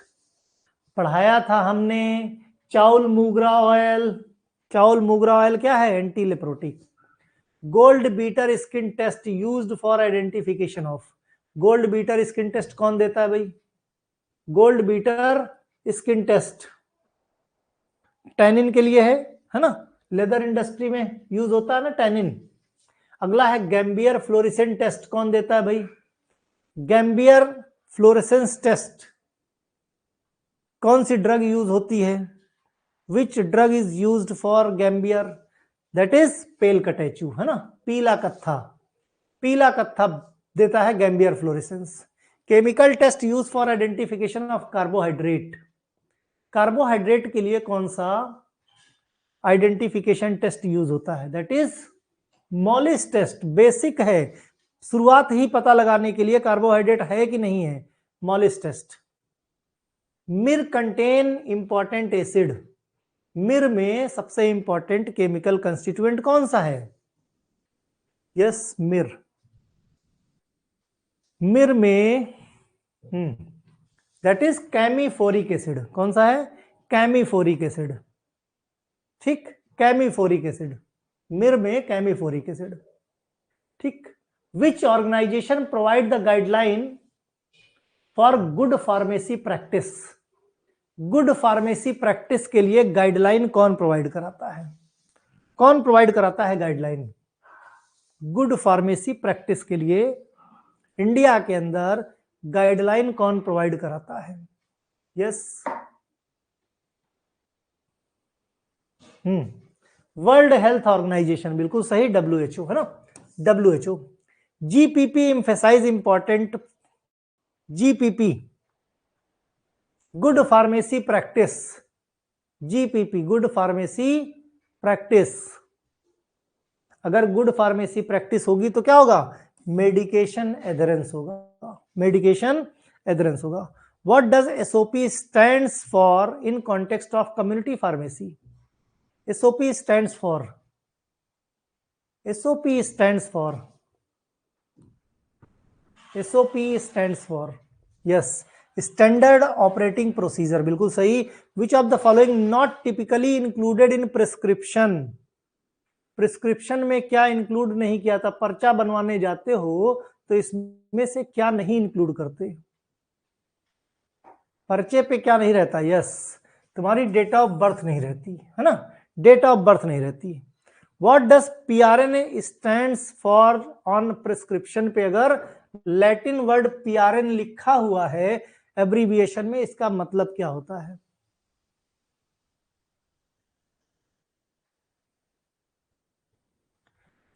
पढ़ाया था हमने, चाउल मूंगरा ऑयल। चाउल मूंगरा ऑयल क्या है? Anti leprotic. Gold beater skin test used for identification of, gold beater skin test कौन देता है भाई? Gold beater skin test tannin के लिए है ना, लेदर इंडस्ट्री में यूज होता है ना टैनिन। अगला है गैम्बियर फ्लोरेसेंस टेस्ट, कौन देता है भाई? गैम्बियर फ्लोरेसेंस टेस्ट कौन सी ड्रग यूज होती है? Which drug is used for gambier? That is pale catechu, है ना, पीला कत्था, पीला कत्था देता है gambier fluorescence. Chemical test use for identification of carbohydrate, carbohydrate के लिए कौन सा आइडेंटिफिकेशन टेस्ट यूज होता है? That is Molisch test, basic है, शुरुआत ही पता लगाने के लिए कार्बोहाइड्रेट है कि नहीं है, मॉलिस टेस्ट। मिर कंटेन इंपॉर्टेंट एसिड, मिर में सबसे इंपॉर्टेंट केमिकल कंस्टिट्यूएंट कौन सा है? यस, मिर, मिर में दैट इज कैमीफोरिक एसिड, कौन सा है? कैमीफोरिक एसिड, ठीक, कैमीफोरिक एसिड, मिर में कैमीफोरिक एसिड, ठीक। Which organization provide the guideline for good pharmacy practice, good pharmacy practice के लिए गाइडलाइन कौन प्रोवाइड कराता है? कौन प्रोवाइड कराता है गाइडलाइन गुड फार्मेसी प्रैक्टिस के लिए? इंडिया के अंदर गाइडलाइन कौन प्रोवाइड कराता है? यस, वर्ल्ड हेल्थ ऑर्गेनाइजेशन, बिल्कुल सही, WHO, है ना, WHO। GPP emphasize important, GPP good pharmacy practice, GPP good pharmacy practice. अगर गुड फार्मेसी प्रैक्टिस होगी तो क्या होगा? मेडिकेशन एडहेरेंस होगा, मेडिकेशन एडहेरेंस होगा। What does SOP stands for in context of community pharmacy? SOP stands for, SOP stands for, SOP stands for, yes, standard operating procedure, बिल्कुल सही। विच of the following not typically included in prescription, prescription में क्या include नहीं किया था? पर्चा बनवाने जाते हो तो इसमें से क्या नहीं इंक्लूड करते? पर्चे पे क्या नहीं रहता? यस, तुम्हारी डेट ऑफ बर्थ नहीं रहती, है ना, डेट ऑफ बर्थ नहीं रहती। What does PRN stands for on prescription पे अगर लैटिन वर्ड पीआरएन लिखा हुआ है एब्रीविएशन में, इसका मतलब क्या होता है?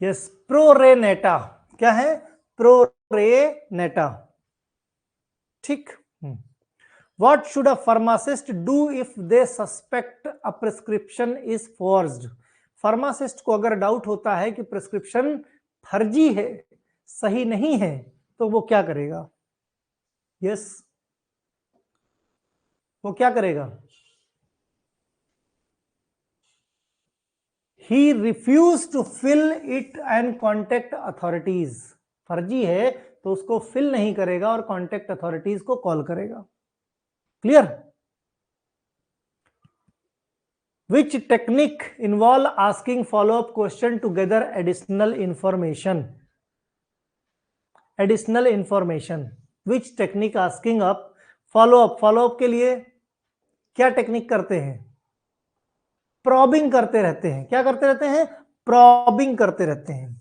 यस, प्रोरेनेटा। क्या है? प्रोरेनेटा। ठीक। What should a pharmacist do if they suspect a prescription is forged? Pharmacist को अगर डाउट होता है कि प्रिस्क्रिप्शन फर्जी है, सही नहीं है, तो वो क्या करेगा? यस, वो क्या करेगा? He refused to fill it and contact authorities. फर्जी है तो उसको फिल नहीं करेगा और कॉन्टेक्ट अथॉरिटीज को कॉल करेगा। Clear? Which technique involve asking follow-up question to gather additional information? Additional information. Which technique asking up follow-up? Follow-up के लिए क्या टेक्निक करते हैं? प्रॉबिंग करते रहते हैं। क्या करते रहते हैं? प्रॉबिंग करते रहते हैं।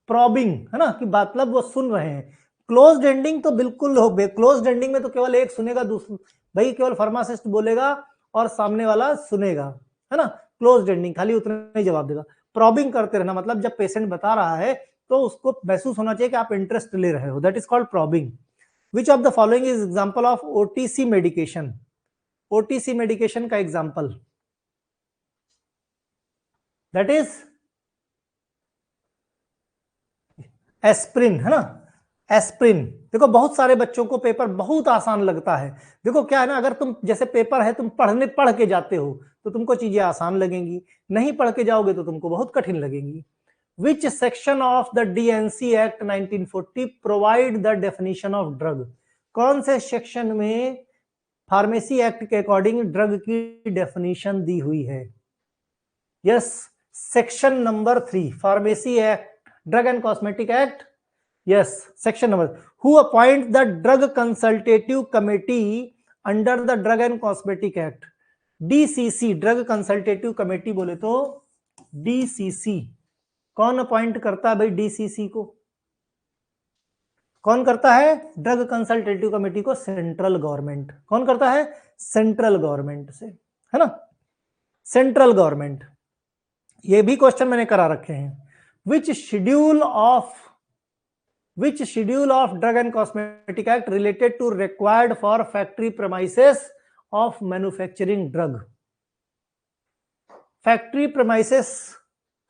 प्रॉबिंग है ना, कि मतलब वो सुन रहे हैं। क्लोज्ड एंडिंग तो बिल्कुल हो गए। क्लोज्ड एंडिंग में तो केवल एक सुनेगा, दूसरा भाई केवल फार्मासिस्ट बोलेगा और सामने वाला सुनेगा, है ना। क्लोज्ड एंडिंग खाली उतना ही जवाब देगा। प्रॉबिंग करते रहना मतलब जब पेशेंट बता रहा है तो उसको महसूस होना चाहिए कि आप इंटरेस्ट ले रहे हो, that is called probing. Which of the following is example of OTC medication? OTC medication का एग्जांपल दैट इज एस्प्रिन, है ना। एस्प्रिन। देखो बहुत सारे बच्चों को पेपर बहुत आसान लगता है। देखो क्या है ना, अगर तुम जैसे पेपर है, तुम पढ़ के जाते हो तो तुमको चीजें आसान लगेंगी, नहीं पढ़ के जाओगे तो तुमको बहुत कठिन लगेंगी। Which section of the DNC act 1940 provide the definition of drug? कौन से सेक्शन में फार्मेसी एक्ट के अकॉर्डिंग ड्रग की डेफिनेशन दी हुई है? Yes, section number 3, pharmacy act, drug and cosmetic act. Yes, section number. Who appoint the drug consultative committee under the Drug and Cosmetic Act? DCC, drug consultative committee बोले तो DCC। कौन appoint करता है भाई DCC को? कौन करता है ड्रग कंसल्टेटिव कमेटी को? Central government. कौन करता है? सेंट्रल गवर्नमेंट से, है ना, सेंट्रल गवर्नमेंट। ये भी क्वेश्चन मैंने करा रखे हैं। विच schedule of Drug and Cosmetic Act related to required for factory premises of manufacturing drug? Factory premises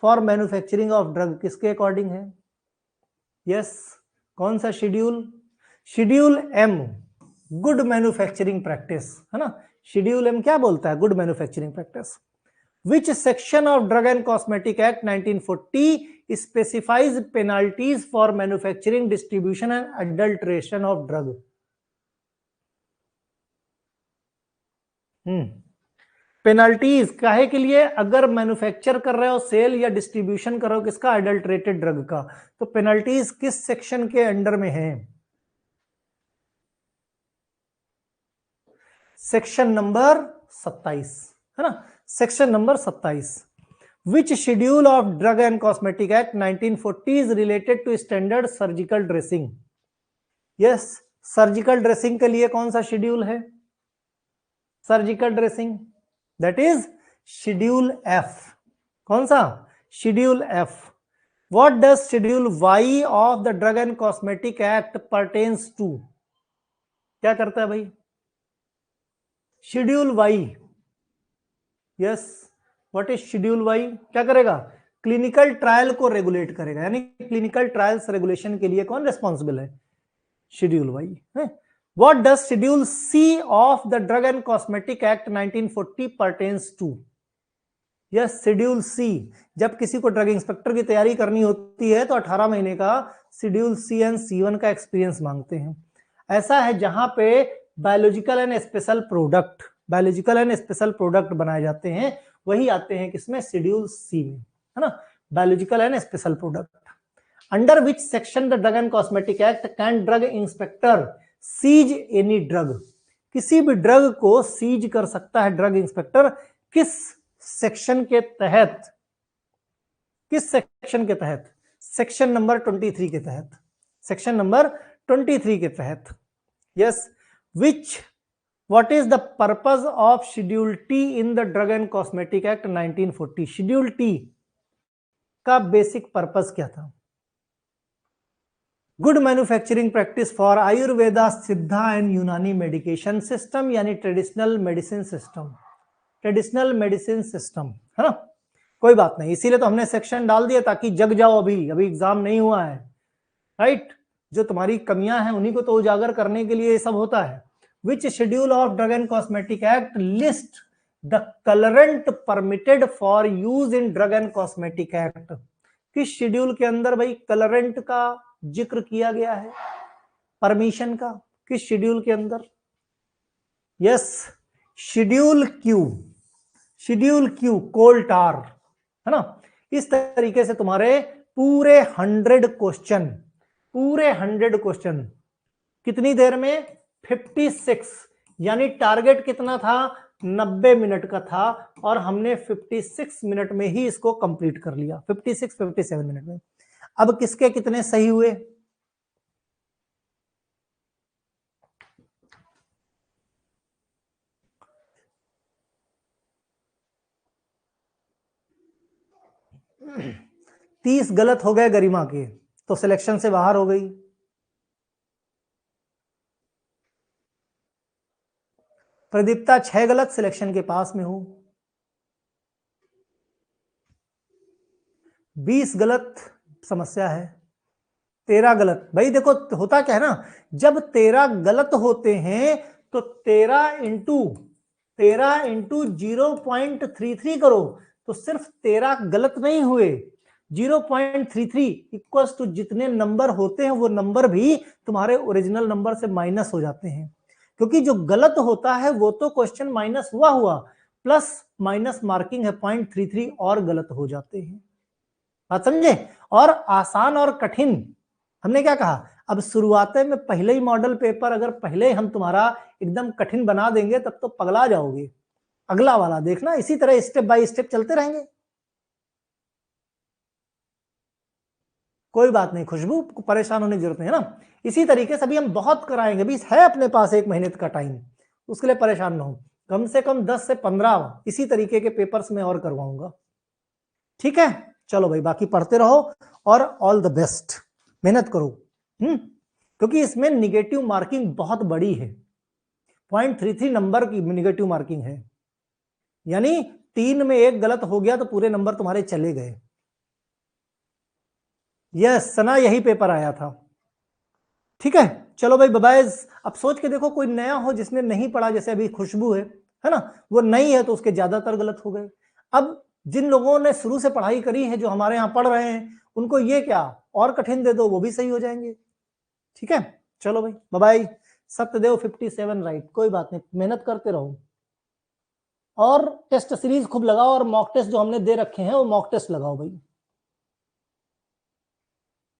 for manufacturing of drug किसके अकॉर्डिंग है? यस, कौन सा schedule? Schedule M, good manufacturing practice, है ना। शेड्यूल M क्या बोलता है? Good manufacturing practice. Which section of Drug and Cosmetic Act 1940 specifies penalties for manufacturing, distribution and adulteration of drug? Penalties काहे के लिए? अगर मैन्युफैक्चर कर रहे हो, सेल या डिस्ट्रीब्यूशन कर रहे हो किसका? अडल्टरेटेड ड्रग का। तो पेनाल्टीज किस सेक्शन के अंडर में है? सेक्शन नंबर 27, है ना, section number 27। Which schedule of Drug and Cosmetic Act 1940 is related to standard surgical dressing? Yes, surgical dressing के लिए कौन सा शेड्यूल है? Surgical dressing, that is schedule F। कौन सा? Schedule F। What does schedule Y of the Drug and Cosmetic Act pertains to? क्या करता है भाई schedule Y? Yes, what is schedule Y? क्या करेगा? क्लिनिकल ट्रायल को रेगुलेट करेगा, यानी क्लिनिकल ट्रायल्स रेगुलेशन के लिए कौन रिस्पॉन्सिबल है? शेड्यूल Y है। What does schedule C of the drug and cosmetic act 1940 pertains to? Yes, schedule C। जब किसी को ड्रग इंस्पेक्टर की तैयारी करनी होती है तो 18 महीने का शेड्यूल C एंड C1 का एक्सपीरियंस मांगते हैं। ऐसा है जहां पे बायोलॉजिकल एंड स्पेशल प्रोडक्ट बनाए जाते हैं, वही आते हैं किसमें? शेड्यूल C में, है ना, biological and special product. Under which section the drug and cosmetic act can drug inspector seize any drug? किसी भी ड्रग को सीज कर सकता है ड्रग इंस्पेक्टर, किस सेक्शन के तहत? किस सेक्शन के तहत? सेक्शन नंबर 23 के तहत, सेक्शन नंबर 23 के तहत। Yes, which what is the purpose of schedule T in the drug and cosmetic act 1940? Schedule T का बेसिक पर्पस क्या था? Good manufacturing practice for Ayurveda, सिद्धा एंड यूनानी मेडिकेशन सिस्टम, यानी traditional medicine system, traditional medicine system, है ना। कोई बात नहीं, इसीलिए तो हमने सेक्शन डाल दिया ताकि जग जाओ, अभी एग्जाम नहीं हुआ है, राइट। जो तुम्हारी कमियां हैं उन्हीं को तो उजागर करने के लिए ये सब होता है। Which schedule of drug and cosmetic act list the colourant permitted for use in drug and cosmetic act? किस शेड्यूल के अंदर भाई कलरेंट का जिक्र किया गया है, परमिशन का? किस शेड्यूल के अंदर? Yes, schedule Q, schedule Q, coal tar, है ना। इस तरीके से तुम्हारे पूरे 100 क्वेश्चन, पूरे 100 क्वेश्चन कितनी देर में? 56, यानी टारगेट कितना था? 90 मिनट का था, और हमने 56 मिनट में ही इसको कंप्लीट कर लिया, 57 मिनट में। अब किसके कितने सही हुए? तीस गलत हो गए गरिमा के, तो सिलेक्शन से बाहर हो गई। प्रदीप्ता 6 गलत, सिलेक्शन के पास में हो। 20 गलत, समस्या है। 13 गलत। भाई देखो होता क्या है ना, जब 13 गलत होते हैं तो 13 इंटू 0.33 करो, तो सिर्फ 13 गलत नहीं हुए, 0.33 इक्वल्स टू जितने नंबर होते हैं वो नंबर भी तुम्हारे ओरिजिनल नंबर से माइनस हो जाते हैं, क्योंकि जो गलत होता है वो तो क्वेश्चन माइनस हुआ, प्लस माइनस मार्किंग है 0.33 और गलत हो जाते हैं। बात समझे? और आसान और कठिन, हमने क्या कहा, अब शुरुआत में पहले ही मॉडल पेपर अगर पहले हम तुम्हारा एकदम कठिन बना देंगे तब तो पगला जाओगे। अगला वाला देखना, इसी तरह स्टेप बाय स्टेप चलते रहेंगे। कोई बात नहीं खुशबू, परेशान होने की जरूरत नहीं है ना। इसी तरीके से अभी हम बहुत कराएंगे, अभी है अपने पास 1 महीने का टाइम, उसके लिए परेशान ना हो। कम से कम 10 से 15 इसी तरीके के पेपर्स में और करवाऊंगा, ठीक है। चलो भाई, बाकी पढ़ते रहो और ऑल द बेस्ट, मेहनत करो। क्योंकि इसमें निगेटिव मार्किंग बहुत बड़ी है, 0.33 नंबर की निगेटिव मार्किंग है, यानी 3 में 1 गलत हो गया तो पूरे नंबर तुम्हारे चले गए। यस सना, यही पेपर आया था, ठीक है। चलो भाई बाय। अब सोच के देखो, कोई नया हो जिसने नहीं पढ़ा, जैसे अभी खुशबू है ना, वो नई है तो उसके ज्यादातर गलत हो गए। अब जिन लोगों ने शुरू से पढ़ाई करी है, जो हमारे यहाँ पढ़ रहे हैं, उनको ये क्या और कठिन दे दो, वो भी सही हो जाएंगे, ठीक है। चलो भाई बाय। सत्यदेव 57 राइट, कोई बात नहीं, मेहनत करते रहो और टेस्ट सीरीज खूब लगाओ, और मॉक टेस्ट जो हमने दे रखे हैं वो मॉक टेस्ट लगाओ भाई।